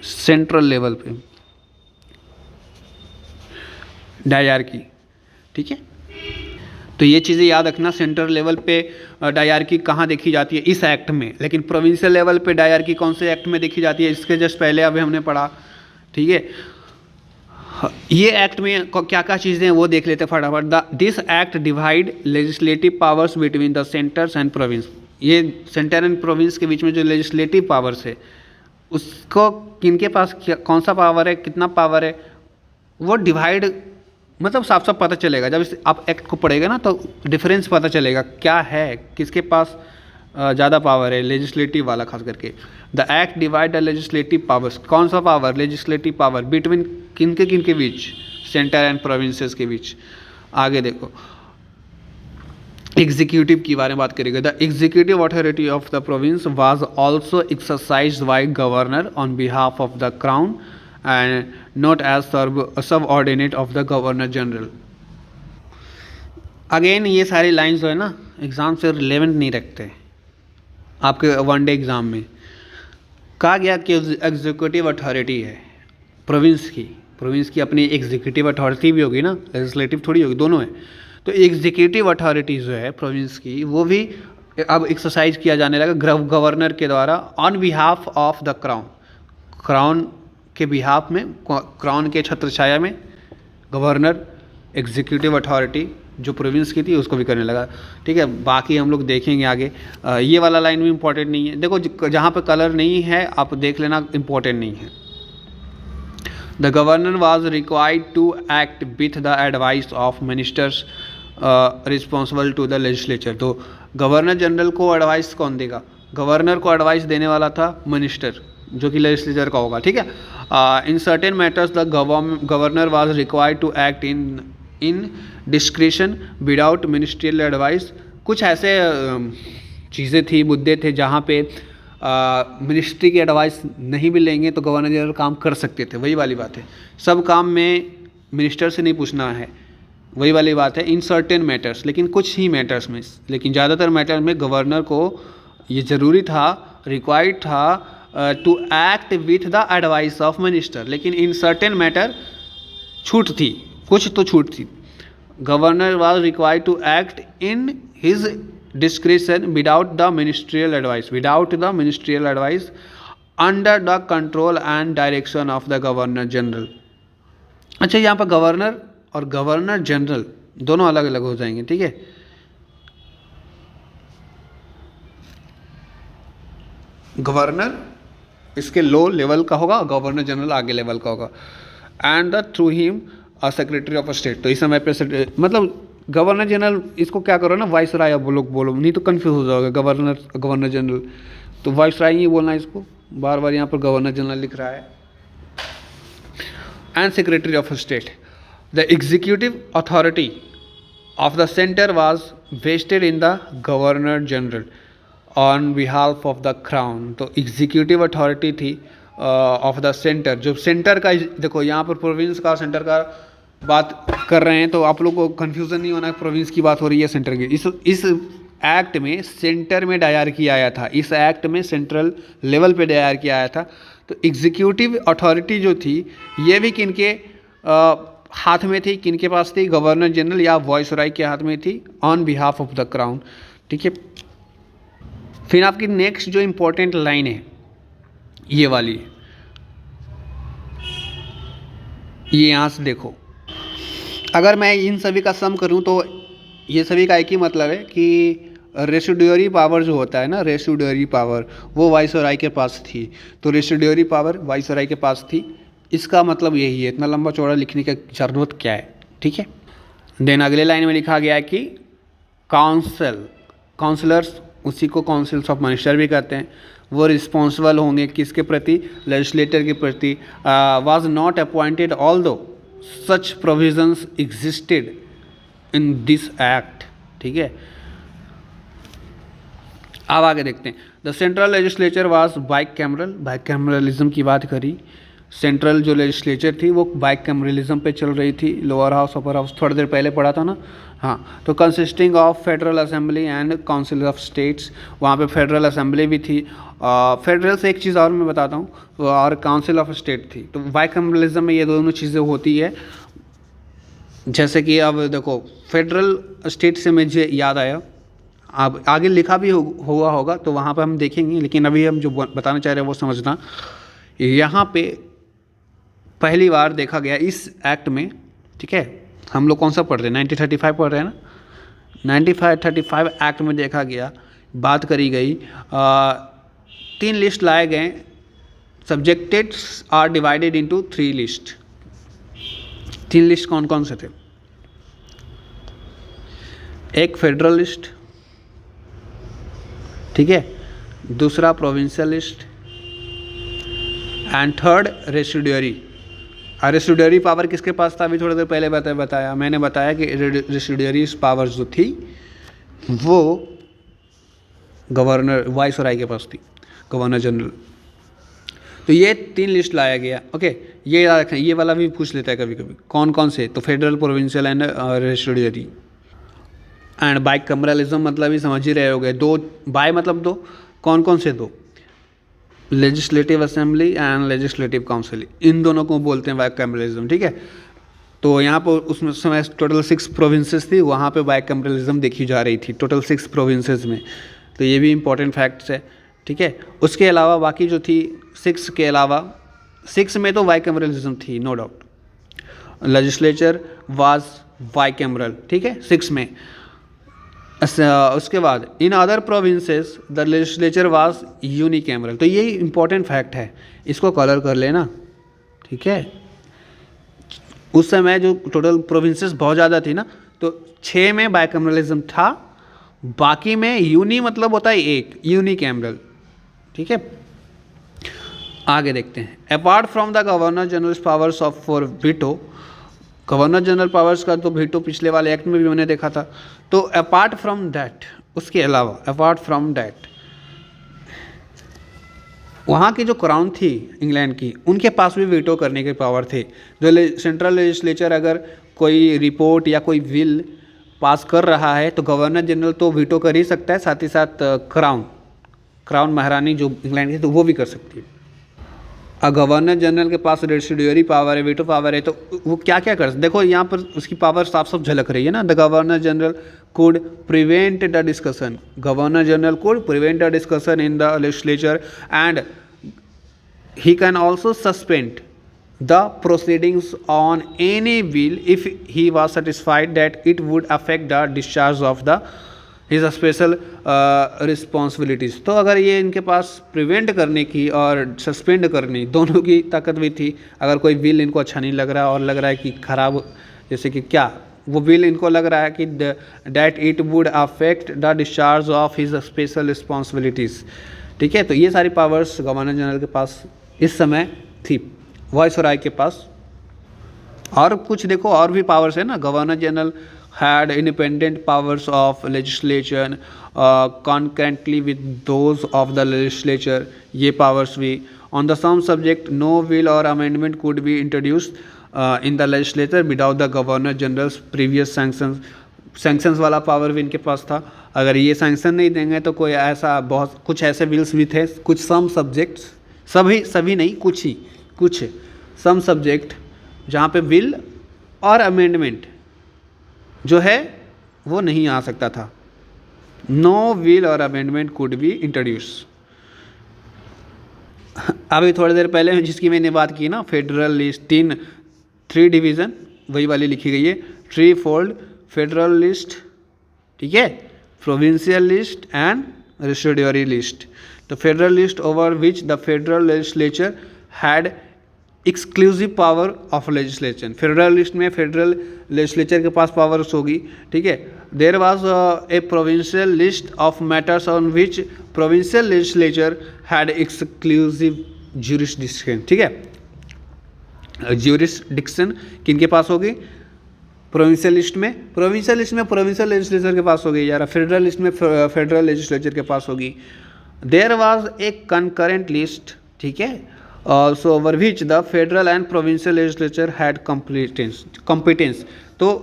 सेंट्रल लेवल पे डायरार्की, ठीक है। तो ये चीज़ें याद रखना, सेंट्रल लेवल पे डायरार्की कहाँ देखी जाती है? इस एक्ट में। लेकिन प्रोविंशियल लेवल पे डायरार्की कौन से एक्ट में देखी जाती है? इसके जस्ट पहले अभी हमने पढ़ा, ठीक है। ये एक्ट में क्या क्या चीज़ें हैं वो देख लेते हैं फटाफट। This act divide legislative powers between the centres and province. ये सेंटर एंड प्रोविंस के बीच में जो लेजिस्लेटिव पावर्स है उसको किनके पास कौन सा पावर है, कितना पावर है, वो डिवाइड मतलब साफ साफ पता चलेगा। जब इस आप एक्ट को पढ़ेगा ना तो डिफरेंस पता चलेगा क्या है, किसके पास ज़्यादा पावर है, लेजिस्लेटिव वाला खास करके। The act divide the legislative powers, कौन सा पावर? लेजिस्लेटिव पावर बिटवीन किनके बीच? सेंटर एंड प्रोविंसेस के बीच। आगे देखो, एग्जीक्यूटिव की बारे में बात करेंगे। The executive authority of the province was also exercised by governor on behalf of the crown and not as subordinate of the governor general. Again ये सारी लाइंस जो है ना एग्जाम से रिलेवेंट नहीं रखते आपके वनडे एग्ज़ाम में। कहा गया कि एग्जीक्यूटिव अथॉरिटी है प्रोविंस की अपनी एग्जीक्यूटिव अथॉरिटी भी होगी ना, लेजिस्लेटिव थोड़ी होगी, दोनों है। तो एग्जीक्यूटिव अथॉरिटी जो है प्रोविंस की वो भी अब एक्सरसाइज किया जाने लगा गवर्नर के द्वारा on behalf of the crown के बिहाफ में, क्राउन के छत्र छाया में गवर्नर एग्जीक्यूटिव अथॉरिटी जो प्रोविंस की थी उसको भी करने लगा, ठीक है। बाकी हम लोग देखेंगे आगे। ये वाला लाइन भी इम्पोर्टेंट नहीं है, देखो जहाँ पे कलर नहीं है आप देख लेना, इम्पोर्टेंट नहीं है। The governor was required to act with the advice of ministers responsible to the legislature. तो गवर्नर जनरल को एडवाइस कौन देगा? गवर्नर को एडवाइस देने वाला था मिनिस्टर जो कि लेजिस्लेचर का होगा, ठीक है। In certain matters the governor was required to act in discretion without ministerial advice. कुछ ऐसे चीज़ें थी, मुद्दे थे जहाँ पे मिनिस्ट्री की एडवाइस नहीं भी लेंगे तो गवर्नर जनरल काम कर सकते थे। वही वाली बात है, सब काम में मिनिस्टर से नहीं पूछना है, वही वाली बात है। इन सर्टेन मैटर्स, लेकिन कुछ ही मैटर्स में, लेकिन ज़्यादातर मैटर में गवर्नर को ये ज़रूरी था, रिक्वायर्ड था to act with the advice of minister. लेकिन इन सर्टेन मैटर छूट थी, कुछ तो छूट थी। Governor was required to act in his discretion without the ministerial advice under the control and direction of the governor general. अच्छा, यहाँ पर गवर्नर और गवर्नर जनरल दोनों अलग अलग हो जाएंगे, ठीक है। गवर्नर इसके लो लेवल का होगा, गवर्नर जनरल आगे लेवल का होगा। And the through him secretary of state. तो इस समय पे मतलब गवर्नर जनरल, इसको क्या करो ना वाइस राय बोलो, नहीं तो कंफ्यूज हो जाओगे। गवर्नर जनरल तो वाइस राय ही बोलना है इसको, बार बार यहाँ पर गवर्नर जनरल लिख रहा है। And secretary of state. The executive authority of the centre was vested in the governor general on behalf of the crown. तो एग्जीक्यूटिव अथॉरिटी थी ऑफ द सेंटर, जो सेंटर का, देखो यहाँ पर प्रोविंस का सेंटर का बात कर रहे हैं तो आप लोग को कन्फ्यूज़न नहीं होना, प्रोविंस की बात हो रही है सेंटर की। इस एक्ट में सेंटर में डायरार्की आया था, इस एक्ट में सेंट्रल लेवल पे डायरार्की आया था। तो एग्जीक्यूटिव अथॉरिटी जो थी ये भी किनके हाथ में थी, किनके पास थी? गवर्नर जनरल या वाइसराय के हाथ में थी on behalf of the crown, ठीक है। फिर आपकी नेक्स्ट जो इम्पोर्टेंट लाइन है ये वाली, ये यहाँ से देखो, अगर मैं इन सभी का सम करूँ तो ये सभी का एक ही मतलब है कि रेसिड्यूरी पावर जो होता है ना, रेसिड्यूरी पावर वो वाइसराय के पास थी। तो रेसिड्यूरी पावर वाइसराय के पास थी, इसका मतलब यही है। इतना लंबा चौड़ा लिखने की ज़रूरत क्या है, ठीक है। देन अगले लाइन में लिखा गया है कि काउंसलर्स, उसी को काउंसिल्स ऑफ मिनिस्टर भी कहते हैं, वो रिस्पॉन्सिबल होंगे किसके प्रति? लेजिस्लेटर के प्रति। Was not appointed although such provisions existed in this act, ठीक है। अब आगे देखते हैं। The central legislature was bicameral, bicameralism की बात करी। सेंट्रल जो लेजिस्लेचर थी वो बाइकैमरलिज्म पे चल रही थी। लोअर हाउस अपर हाउस थोड़ी देर पहले पढ़ा था ना, हाँ। तो consisting of federal assembly and council of states, वहाँ पे फेडरल असेंबली भी थी। फेडरल से एक चीज़ और मैं बताता हूँ, और काउंसिल ऑफ स्टेट थी। तो बाइकैमरलिज्म में ये दोनों चीज़ें होती है। जैसे कि अब देखो, फेडरल स्टेट से मुझे याद आया, अब आगे लिखा भी हुआ होगा तो वहाँ पे हम देखेंगे, लेकिन अभी हम जो बताना चाह रहे हैं वो समझना। यहाँ पे पहली बार देखा गया इस एक्ट में, ठीक है। हम लोग कौन सा पढ़ रहे हैं, 1935 पढ़ रहे हैं ना। 1935 एक्ट में देखा गया, बात करी गई, 3 लिस्ट लाए गए। Subjects are divided into 3 list. 3 list कौन कौन से थे? एक फेडरल लिस्ट, ठीक है, दूसरा provincial list, and third residuary. Residuary power किसके पास था? अभी थोड़ी देर पहले बताया मैंने बताया कि रेसिडुअरी पावर जो थी वो गवर्नर वाइसरॉय के पास थी, गवर्नर जनरल। तो ये 3 लिस्ट लाया गया, ओके। ये याद रखें, ये वाला भी पूछ लेता है कभी कभी, कौन कौन से? तो federal, provincial and residuary. And bicameralism मतलब ही समझ ही रहे होगे, 2 बाय मतलब 2, कौन कौन से 2? Legislative assembly and legislative council, इन दोनों को बोलते हैं बाइकैमरलिज्म, ठीक है। तो यहाँ पर उसमें समय टोटल 6 प्रोविंसेस थी, वहाँ पे बाइकैमरलिज्म देखी जा रही थी टोटल 6 प्रोविंसेस में। तो ये भी इंपॉर्टेंट फैक्ट्स है, ठीक है। उसके अलावा बाकी जो थी 6 के अलावा, 6 में तो बाइकैमरलिज्म थी, no doubt. Legislature was bicameral, ठीक है, 6 में। उसके बाद in other provinces the legislature was unicameral. तो ये इंपॉर्टेंट फैक्ट है, इसको कलर कर लेना, ठीक है। उस समय जो टोटल प्रोविंसेस बहुत ज़्यादा थी ना, तो 6 में बाइकैमरलिज्म था, बाकी में यूनी मतलब होता है एक, यूनिकैमरल, ठीक है। आगे देखते हैं। Apart from the governor general powers of for veto, governor general powers का तो वीटो पिछले वाले एक्ट में भी मैंने देखा था। तो अपार्ट फ्रॉम दैट, उसके अलावा, अपार्ट फ्रॉम दैट, वहाँ की जो क्राउन थी इंग्लैंड की, उनके पास भी वीटो करने के पावर थे। जो सेंट्रल लेजिस्लेचर अगर कोई रिपोर्ट या कोई बिल पास कर रहा है तो गवर्नर जनरल तो वीटो कर ही सकता है, साथ ही साथ क्राउन महारानी जो इंग्लैंड की, तो वो भी कर सकती है। गवर्नर जनरल के पास रेसिडुअरी पावर है, वीटो पावर है, तो वो क्या क्या कर सकते? देखो यहाँ पर उसकी पावर साफ साफ झलक रही है ना। The governor general could prevent the discussion, governor general could prevent the discussion in the legislature, and he can also suspend the proceedings on any bill if he was satisfied that it would affect the discharge of the his special responsibilities। तो अगर ये इनके पास प्रिवेंट करने की और सस्पेंड करने दोनों की ताकत भी थी। अगर कोई बिल इनको अच्छा नहीं लग रहा और लग रहा है कि खराब, जैसे कि क्या वो बिल इनको लग रहा है कि that it would affect the discharge of his special responsibilities, ठीक है। तो ये सारी पावर्स गवर्नर जनरल के पास इस समय थी, वाइसरॉय के पास। और कुछ देखो और भी पावर्स है ना। Governor general had independent powers of legislation concurrently with those of the legislature, ये powers भी। on the some subject no bill or amendment could be introduced in the legislature without the governor general's previous sanctions वाला पावर भी इनके पास था। अगर ये सैंक्शन नहीं देंगे तो कोई ऐसा बहुत कुछ ऐसे बिल्स भी थे, कुछ सम सब्जेक्ट्स, सभी नहीं, कुछ सम सब्जेक्ट जहाँ पे बिल और अमेंडमेंट जो है वो नहीं आ सकता था। नो बिल और अमेंडमेंट कुड बी इंट्रोड्यूस। अभी थोड़ी देर पहले जिसकी मैंने बात की ना, फेडरल लिस्ट, 3 डिवीज़न वही वाली लिखी गई है। 3 फोल्ड फेडरल लिस्ट, ठीक है, provincial list and residuary list. तो federal list over which the federal legislature had exclusive power of legislation. Federal list में फेडरल लेजिस्लेचर के पास पावर्स होगी, ठीक है। There was a provincial list of matters on which provincial legislature had exclusive jurisdiction, ठीक है। ज्यूरिसडिक्शन किन के पास होगी? प्रोविंशियल लिस्ट में प्रोविंशियल लेजिस्लेचर के पास होगी यार, फेडरल लिस्ट में फेडरल लेजिस्लेचर के पास होगी। There was a concurrent list, ठीक है, so over which the federal and provincial legislature had competence. तो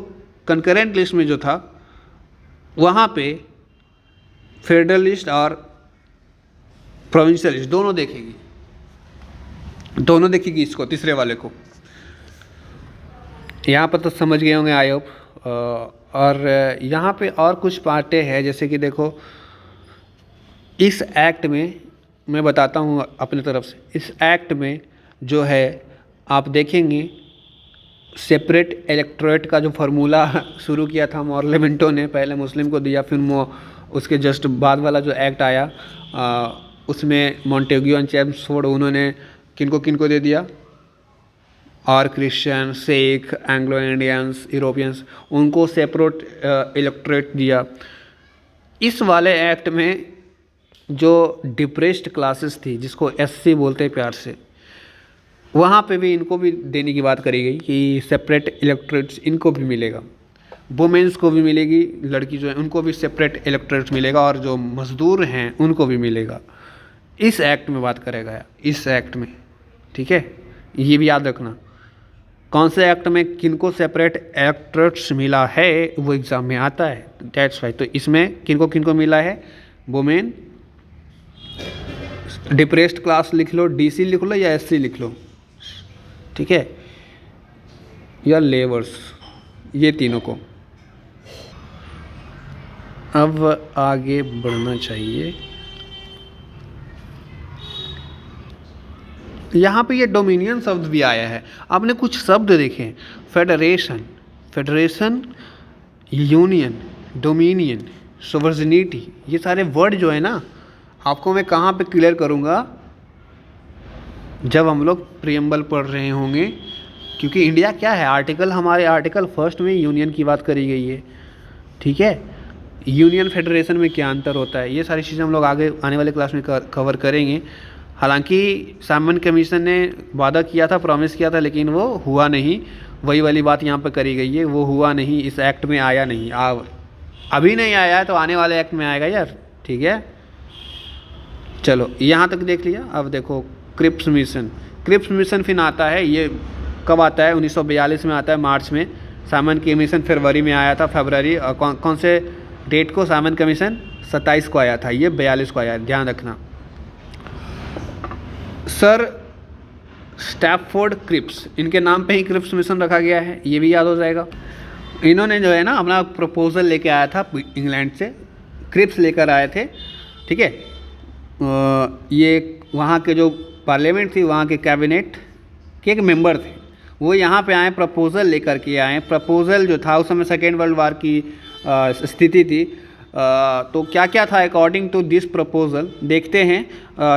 कंकरेंट लिस्ट में जो था वहाँ पे फेडरल लिस्ट और प्रोविंशियल लिस्ट दोनों देखेगी इसको, तीसरे वाले को। यहाँ पर तो समझ गए होंगे आई होप। और यहाँ पे और कुछ पार्टें हैं, जैसे कि देखो इस एक्ट में मैं बताता हूँ अपने तरफ से। इस एक्ट में जो है आप देखेंगे सेपरेट इलेक्टोरेट का जो फार्मूला शुरू किया था मॉर्लेमेंटो ने, पहले मुस्लिम को दिया, फिर उसके जस्ट बाद वाला जो एक्ट आया उसमें मॉन्टेग्यू एंड चेम्सफोर्ड उन्होंने किनको दे दिया, और Christian, Sikh, Anglo Indians, Europeans, उनको सेपरेट इलेक्टोरेट दिया। इस वाले एक्ट में जो डिप्रेस्ड क्लासेस थी, जिसको एससी बोलते हैं प्यार से, वहाँ पे भी इनको भी देने की बात करी गई कि सेपरेट इलेक्टोरेट्स इनको भी मिलेगा, वुमेंस को भी मिलेगी, लड़की जो है उनको भी सेपरेट इलेक्टोरेट्स मिलेगा, और जो मजदूर हैं उनको भी मिलेगा। इस एक्ट में बात करेगा, इस एक्ट में, ठीक है, ये भी याद रखना कौन से एक्ट में किनको सेपरेट इलेक्टोरेट्स मिला है, वो एग्ज़ाम में आता है, दैट्स वाई। तो इसमें किनको मिला है, वुमेन, डिप्रेस्ड क्लास लिख लो, डीसी लिख लो या एससी लिख लो, ठीक है, या लेबर्स, ये तीनों को। अब आगे बढ़ना चाहिए। यहाँ पे ये डोमिनियन शब्द भी आया है, आपने कुछ शब्द देखे, फेडरेशन, यूनियन, डोमिनियन, सोवर्जिनिटी, ये सारे वर्ड जो है ना आपको मैं कहाँ पे क्लियर करूँगा, जब हम लोग प्रियम्बल पढ़ रहे होंगे, क्योंकि इंडिया क्या है, आर्टिकल, हमारे आर्टिकल फर्स्ट में यूनियन की बात करी गई है, ठीक है। यूनियन फेडरेशन में क्या अंतर होता है, ये सारी चीज़ें हम लोग आगे आने वाले क्लास में कवर करेंगे। हालांकि साइमन कमीशन ने वादा किया था, प्रॉमिस किया था, लेकिन वो हुआ नहीं, वही वाली बात यहाँ पे करी गई है, वो हुआ नहीं, इस एक्ट में आया नहीं। अभी नहीं आया है तो आने वाले एक्ट में आएगा यार, ठीक है। चलो यहाँ तक देख लिया। अब देखो क्रिप्स मिशन फिर आता है, ये कब आता है, 1942 में आता है, मार्च में। साइमन कमीशन फरवरी में आया था, फरवरी, कौन से डेट को साइमन कमीशन 27 को आया था, ये 42 को आया, ध्यान रखना। सर स्टैफोर्ड क्रिप्स, इनके नाम पे ही क्रिप्स मिशन रखा गया है, ये भी याद हो जाएगा। इन्होंने जो है ना अपना प्रपोजल लेके आया था इंग्लैंड से, क्रिप्स लेकर आए थे, ठीक है। ये वहाँ के जो पार्लियामेंट थी, वहाँ के कैबिनेट के एक मेंबर थे, वो यहाँ पे आए, प्रपोजल लेकर के आए। प्रपोजल जो था उस समय सेकेंड वर्ल्ड वार की स्थिति थी, तो क्या क्या था अकॉर्डिंग टू दिस प्रपोजल, देखते हैं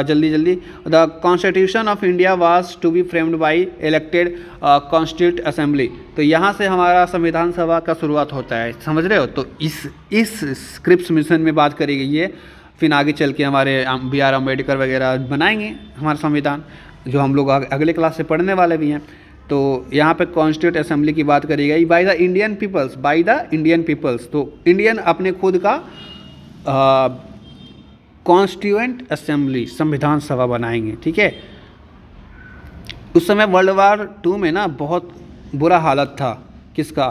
जल्दी। The constitution of India was to be framed by elected constitute assembly. तो यहाँ से हमारा संविधान सभा का शुरुआत होता है, समझ रहे हो। तो इस क्रिप्स मिशन में बात करी गई है, फिर आगे चल के हमारे BR अम्बेडकर वगैरह बनाएंगे हमारा संविधान, जो हम लोग अगले क्लास से पढ़ने वाले भी हैं। तो यहाँ पे कॉन्स्टिट्यूट असेंबली की बात करी गई, बाय द इंडियन पीपल्स। तो इंडियन अपने खुद का कॉन्स्टिट्यूएंट असेंबली, संविधान सभा बनाएंगे, ठीक है। उस समय वर्ल्ड वार 2 में ना बहुत बुरा हालत था, किसका,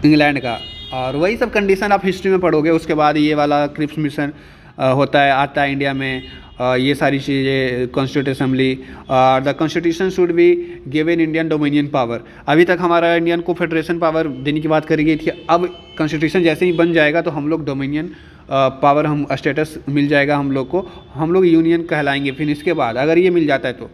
इंग्लैंड का, और वही सब कंडीशन आप हिस्ट्री में पढ़ोगे। उसके बाद ये वाला क्रिप्स मिशन होता है, आता है इंडिया में, ये सारी चीज़ें, constitute assembly, the constitution should be given Indian dominion power. अभी तक हमारा इंडियन को फेडरेशन पावर देने की बात करी गई थी, अब कॉन्स्टिट्यूशन जैसे ही बन जाएगा तो हम लोग डोमिनियन पावर, हम स्टेटस मिल जाएगा हम लोग को, हम लोग यूनियन कहलाएंगे। फिर इसके बाद अगर ये मिल जाता है तो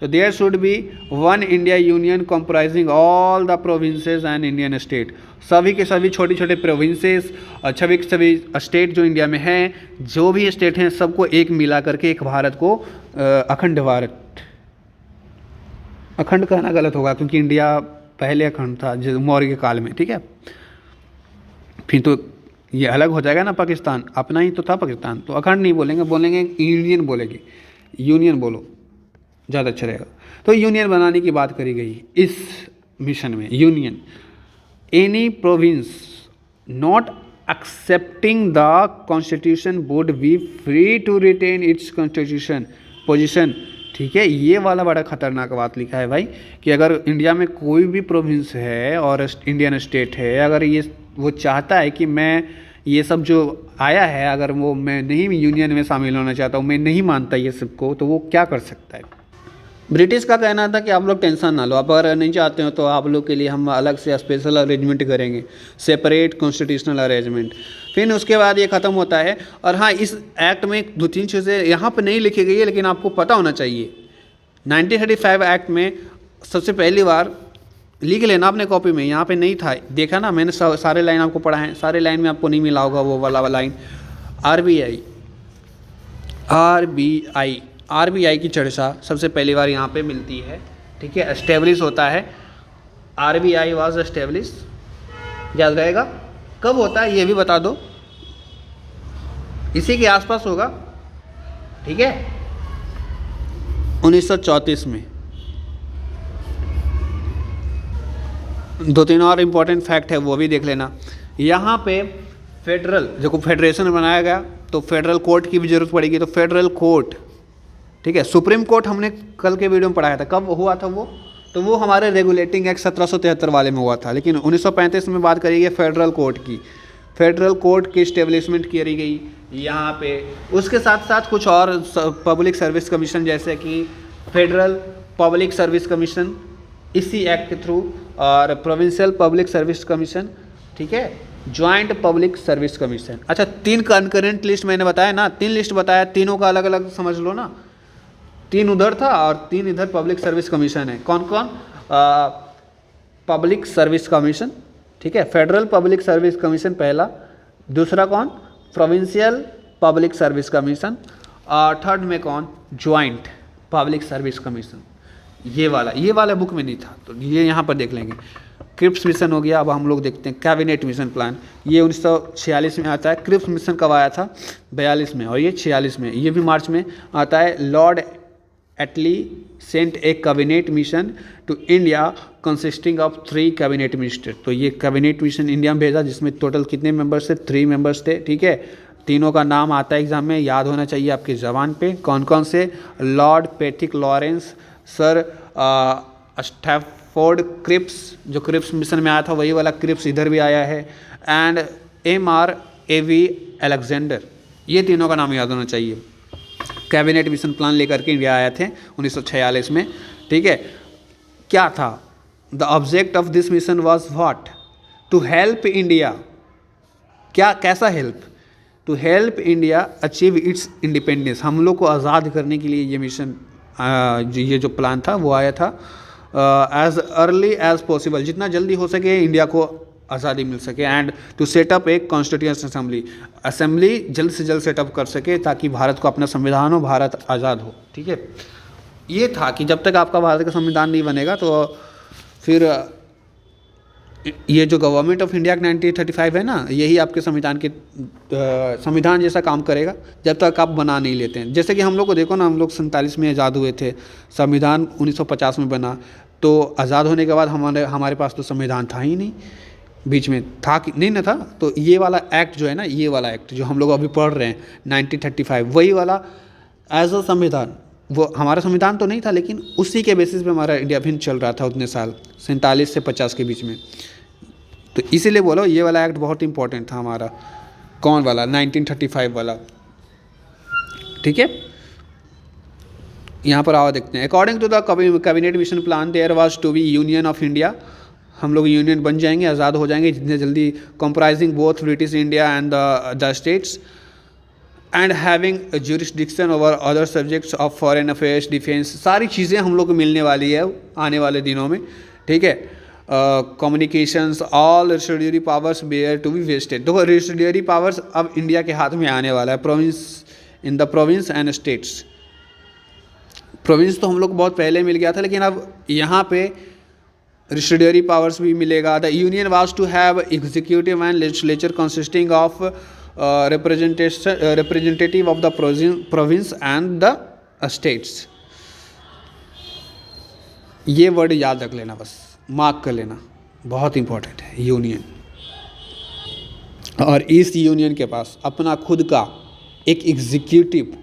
there should be one India union comprising all the provinces and Indian state. सभी के सभी छोटी छोटे प्रोविंसेस, सभी के सभी स्टेट जो इंडिया में हैं, जो भी स्टेट हैं, सबको एक मिला करके एक भारत को, अखंड भारत, अखंड कहना गलत होगा क्योंकि इंडिया पहले अखंड था मौर्य के काल में, ठीक है। फिर तो ये अलग हो जाएगा ना, पाकिस्तान अपना ही तो था पाकिस्तान, तो अखंड नहीं बोलेंगे, बोलेंगे यूनियन बोलेंगे, यूनियन बोलो, ज़्यादा अच्छा रहेगा। तो यूनियन बनाने की बात करी गई इस मिशन में। Union any province not accepting the constitution would be free to retain its constitution position. ठीक है, ये वाला बड़ा खतरनाक बात लिखा है भाई कि अगर इंडिया में कोई भी प्रोविंस है और इंडियन स्टेट है, अगर ये वो चाहता है कि मैं ये सब जो आया है अगर वो मैं नहीं यूनियन में शामिल होना चाहता हूँ, मैं नहीं मानता ये सबको, तो वो क्या कर सकता है। ब्रिटिश का कहना था कि आप लोग टेंशन ना लो, आप अगर नहीं चाहते हो तो आप लोग के लिए हम अलग से स्पेशल अरेंजमेंट करेंगे, सेपरेट कॉन्स्टिट्यूशनल अरेंजमेंट। फिर उसके बाद ये ख़त्म होता है। और हाँ, इस एक्ट में 2-3 चीज़ें यहाँ पर नहीं लिखी गई है लेकिन आपको पता होना चाहिए। 1935 एक्ट में सबसे पहली बार लिख लेना अपने कॉपी में, यहाँ पे नहीं था, देखा ना मैंने सारे लाइन आपको पढ़ा है, सारे लाइन में आपको नहीं मिला होगा वो वाला लाइन। आरबीआई की चर्चा सबसे पहली बार यहाँ पे मिलती है। ठीक है, एस्टेब्लिश होता है, आरबीआई वाज एस्टेब्लिश। याद रहेगा कब होता है ये भी बता दो, इसी के आसपास होगा। ठीक है, 1934 में। 2-3 और इम्पोर्टेंट फैक्ट है वो भी देख लेना। यहाँ पे फेडरल जो फेडरेशन बनाया गया तो फेडरल कोर्ट की भी जरूरत पड़ेगी, तो फेडरल कोर्ट, ठीक है, सुप्रीम कोर्ट हमने कल के वीडियो में पढ़ाया था, कब हुआ था वो, तो वो हमारे रेगुलेटिंग एक्ट 1773 वाले में हुआ था। लेकिन 1935 में बात करिए फेडरल कोर्ट की, फेडरल कोर्ट की इस्टेब्लिशमेंट करी गई यहाँ पे। उसके साथ साथ कुछ और पब्लिक सर्विस कमीशन, जैसे कि फेडरल पब्लिक सर्विस कमीशन इसी एक्ट के थ्रू, और प्रोविंशियल पब्लिक सर्विस कमीशन, ठीक है, जॉइंट पब्लिक सर्विस कमीशन। अच्छा, 3 कंकरेंट लिस्ट मैंने बताया ना, 3 लिस्ट बताया, तीनों का अलग अलग समझ लो ना, 3 उधर था और 3 इधर पब्लिक सर्विस कमीशन है। कौन कौन? पब्लिक सर्विस कमीशन, ठीक है, फेडरल पब्लिक सर्विस कमीशन पहला, दूसरा कौन? प्रोविंशियल पब्लिक सर्विस कमीशन, और थर्ड में कौन? Joint public service commission. ये वाला बुक में नहीं था, तो ये यहाँ पर देख लेंगे। क्रिप्स मिशन हो गया। अब हम लोग देखते हैं कैबिनेट मिशन प्लान, ये 1946 में आता है। क्रिप्स मिशन कब आया था? 42 में, और ये 46 में, ये भी मार्च में आता है। Lord Attlee sent a cabinet mission to India consisting of 3 cabinet minister. तो ये कैबिनेट मिशन इंडिया में भेजा, जिसमें टोटल कितने मेंबर्स थे? 3 मेंबर्स थे। ठीक है, तीनों का नाम आता है एग्जाम में, याद होना चाहिए आपकी ज़बान पे। कौन कौन से? Lord Patrick Lawrence, sir Stafford Cripps, जो क्रिप्स मिशन में आया था वही वाला क्रिप्स इधर भी आया है, एंड MRAV अलेक्जेंडर। ये तीनों का नाम याद होना चाहिए। कैबिनेट मिशन प्लान लेकर के इंडिया आए थे 1946 में। ठीक है, क्या था? The object of this mission was what? To help India. क्या, कैसा help? To help India achieve its independence. हम लोग को आज़ाद करने के लिए ये मिशन, ये जो प्लान था वो आया था। एज अर्ली एज पॉसिबल, जितना जल्दी हो सके इंडिया को आज़ादी मिल सके, एंड टू सेटअप एक कॉन्स्टिट्यूशन असेंबली जल्द से जल्द सेटअप कर सके, ताकि भारत को अपना संविधान हो, भारत आज़ाद हो। ठीक है, ये था कि जब तक आपका भारत का संविधान नहीं बनेगा तो फिर ये जो गवर्नमेंट ऑफ इंडिया 1935 है ना, यही आपके संविधान के संविधान जैसा काम करेगा जब तक आप बना नहीं लेते हैं। जैसे कि हम लोग को देखो ना, हम लोग 47 में आज़ाद हुए थे, संविधान 1950 में बना, तो आज़ाद होने के बाद हमारे पास तो संविधान था ही नहीं, बीच में था कि नहीं ना था। तो ये वाला एक्ट जो है ना, ये वाला एक्ट जो हम लोग अभी पढ़ रहे हैं 1935, वही वाला एज अ संविधान, वो हमारा संविधान तो नहीं था लेकिन उसी के बेसिस पे हमारा इंडिया भी चल रहा था उतने साल, 47 से 50 के बीच में। तो इसीलिए बोलो ये वाला एक्ट बहुत इंपॉर्टेंट था हमारा। कौन वाला? 1935 वाला। ठीक है, यहाँ पर आओ देखते हैं। According to the cabinet mission plan there was to be union of India. हम लोग यूनियन बन जाएंगे, आज़ाद हो जाएंगे जितने जल्दी, comprising both British India and the states, and having jurisdiction over other subjects of foreign affairs, defence. सारी चीज़ें हम लोग को मिलने वाली है आने वाले दिनों में। ठीक है, communications, all residuary powers bear to be vested. देखो रेसिडुअरी पावर्स अब इंडिया के हाथ में आने वाला है, province, in the province and states. Province तो हम लोग को बहुत पहले मिल गया था, लेकिन अब यहाँ पे रेसिडुअरी पावर्स भी मिलेगा। The union was to have executive and legislature consisting of representative of the province and the states। ये वर्ड याद रख लेना, बस मार्क कर लेना, बहुत इम्पोर्टेंट है यूनियन। और इस यूनियन के पास अपना खुद का एक एग्जीक्यूटिव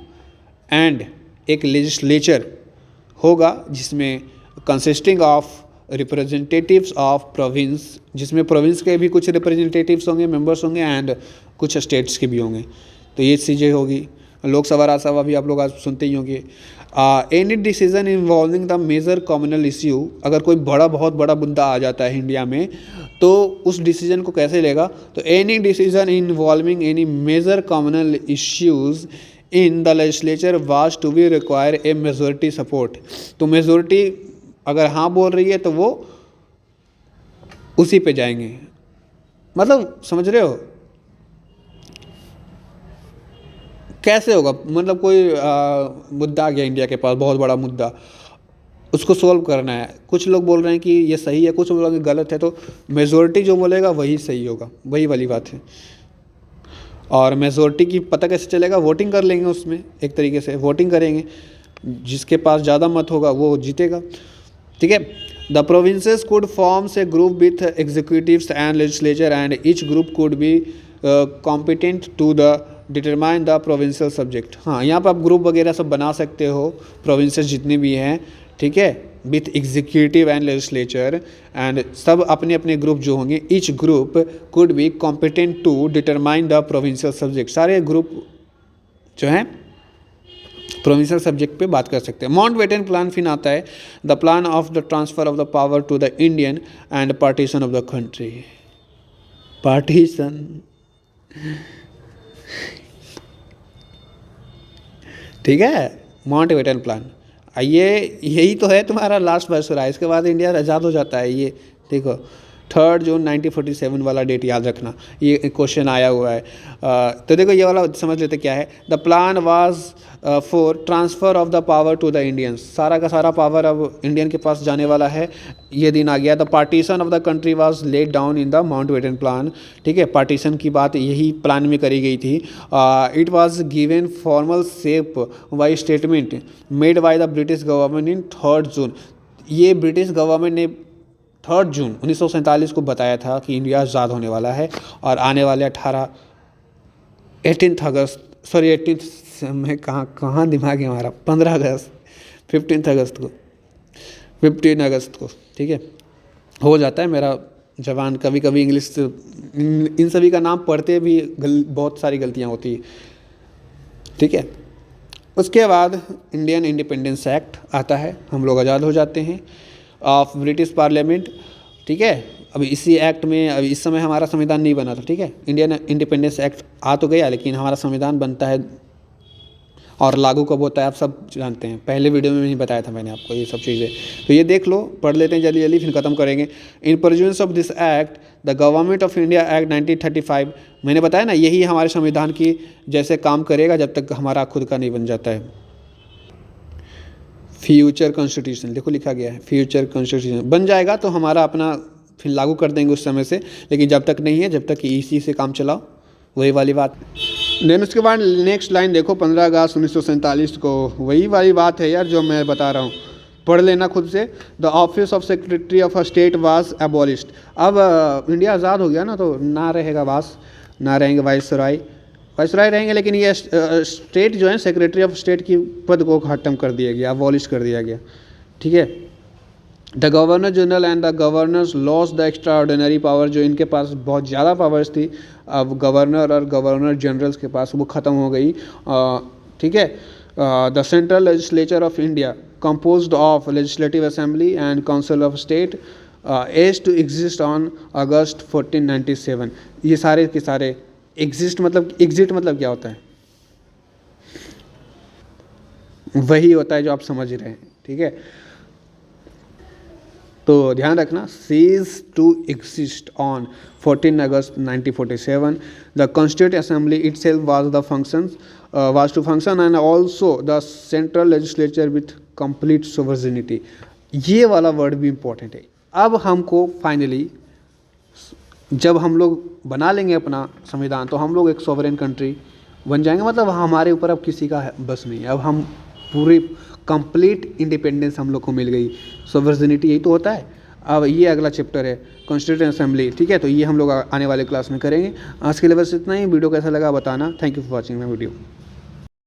एंड एक लेजिस्लेचर होगा, जिसमें consisting of representatives of province, जिसमें प्रोविंस के भी कुछ रिप्रेजेंटेटिव्स होंगे, मेंबर्स होंगे, एंड कुछ स्टेट्स के भी होंगे। तो ये चीज़ें होगी। लोकसभा राज्यसभा भी आप लोग आज सुनते ही होंगे। Any decision involving the major communal issue, अगर कोई बहुत बड़ा मुद्दा आ जाता है इंडिया में, तो उस डिसीजन को कैसे लेगा? तो any decision involving any major communal issues in the legislature was to be require a majority support. तो मेजोरिटी अगर हाँ बोल रही है तो वो उसी पे जाएंगे। मतलब समझ रहे हो कैसे होगा? मतलब कोई मुद्दा आ गया इंडिया के पास, बहुत बड़ा मुद्दा, उसको सोल्व करना है। कुछ लोग बोल रहे हैं कि ये सही है, कुछ लोग गलत है, तो मेजोरिटी जो बोलेगा वही सही होगा, वही वाली बात है। और मेजोरिटी की पता कैसे चलेगा? वोटिंग कर लेंगे, उसमें एक तरीके से वोटिंग करेंगे, जिसके पास ज़्यादा मत होगा वो जीतेगा। ठीक है। The provinces could forms a group with executives and legislature and each group could be competent to the determine the provincial subject. हाँ, यहाँ पर आप ग्रुप वगैरह सब बना सकते हो, प्रोविंसेस जितने भी हैं, ठीक है, with executive and legislature, and सब अपने अपने ग्रुप जो होंगे, each group could be competent to determine the provincial subject. सारे ग्रुप जो हैं प्रोविंशियल सब्जेक्ट पे बात कर सकते हैं। माउंटबेटन प्लान फिर आता है, the plan of the transfer of the power to the Indian and partition of the country. Partition, ठीक है, माउंटबेटन प्लान। ये यही तो है तुम्हारा लास्ट वायसराय, इसके बाद इंडिया आज़ाद हो जाता है। ये देखो 3 जून 1947 वाला डेट याद रखना, ये क्वेश्चन आया हुआ है। तो देखो ये वाला समझ लेते क्या है। The plan was for transfer of the power to the Indians. सारा का सारा पावर अब इंडियन के पास जाने वाला है, ये दिन आ गया। The partition of the country was laid down in the Mountbatten plan. ठीक है, पार्टीशन की बात यही प्लान में करी गई थी। It was given formal shape by statement made by the British government in 3 जून। ये ब्रिटिश गवर्नमेंट ने 3 जून 1947 को बताया था कि इंडिया आज़ाद होने वाला है, और आने वाले 18 अगस्त, सॉरी 18 में कहाँ दिमाग है हमारा, 15 अगस्त, 15 अगस्त को, ठीक है, हो जाता है मेरा जवान कभी कभी इंग्लिश, इन सभी का नाम पढ़ते भी बहुत सारी गलतियाँ होती है। ठीक है, उसके बाद इंडियन इंडिपेंडेंस एक्ट आता है, हम लोग आज़ाद हो जाते हैं ऑफ ब्रिटिश पार्लियामेंट। ठीक है, अभी इसी एक्ट में, अभी इस समय हमारा संविधान नहीं बना था। ठीक है, इंडियन इंडिपेंडेंस एक्ट आ तो गया, लेकिन हमारा संविधान बनता है और लागू कब होता है आप सब जानते हैं। पहले वीडियो में नहीं बताया था मैंने आपको ये सब चीज़ें, तो ये देख लो, पढ़ लेते हैं जल्दी जल्दी, फिर ख़त्म करेंगे। In pursuance of this act the Government of India Act 1935, मैंने बताया ना, यही हमारे संविधान की जैसे काम करेगा जब तक हमारा खुद का नहीं बन जाता है। फ्यूचर कॉन्स्टिट्यूशन देखो लिखा गया है, फ्यूचर कॉन्स्टिट्यूशन बन जाएगा तो हमारा अपना फिर लागू कर देंगे उस समय से, लेकिन जब तक नहीं है, जब तक इसी से काम चलाओ, वही वाली बात। देन उसके बाद नेक्स्ट लाइन देखो, 15 अगस्त 1947 को, वही वाली बात है यार जो मैं बता रहा हूँ, पढ़ लेना खुद से। The office of secretary of a state was abolished. अब इंडिया आज़ाद हो गया ना, तो ना रहेगा वास, ना रहेंगे वाइसराय रहेंगे, लेकिन ये स्टेट जो है, सेक्रेटरी ऑफ स्टेट की पद को खत्म कर दिया गया, अबॉलिश कर दिया गया। ठीक है, the governor general and the governors loss the extra ordinary power, जो इनके पास बहुत ज़्यादा पावर्स थी, अब गवर्नर और गवर्नर जनरल्स के पास वो ख़त्म हो गई। ठीक है, the central legislature of India composed of legislative assembly and council of state is to exist on August 1497। ये सारे के सारे exist मतलब क्या होता है? वही होता है जो आप समझ रहे हैं। ठीक है, तो ध्यान रखना, cease to exist on 14 August 1947। The Constituent Assembly itself was to function and also the central legislature with complete sovereignty। ये वाला वर्ड भी इम्पोर्टेंट है। अब हमको फाइनली जब हम लोग बना लेंगे अपना संविधान, तो हम लोग एक सोवरेन कंट्री बन जाएंगे, मतलब हमारे ऊपर अब किसी का बस नहीं है, अब हम पूरी कंप्लीट इंडिपेंडेंस हम लोग को मिल गई। सोवरेनिटी यही तो होता है। अब ये अगला चैप्टर है कॉन्स्टिट्यूएंट असेंबली, ठीक है। तो ये हम लोग आने वाले क्लास में करेंगे। आज के लिए बस इतना ही। वीडियो कैसा लगा बताना। Thank you for watching my video.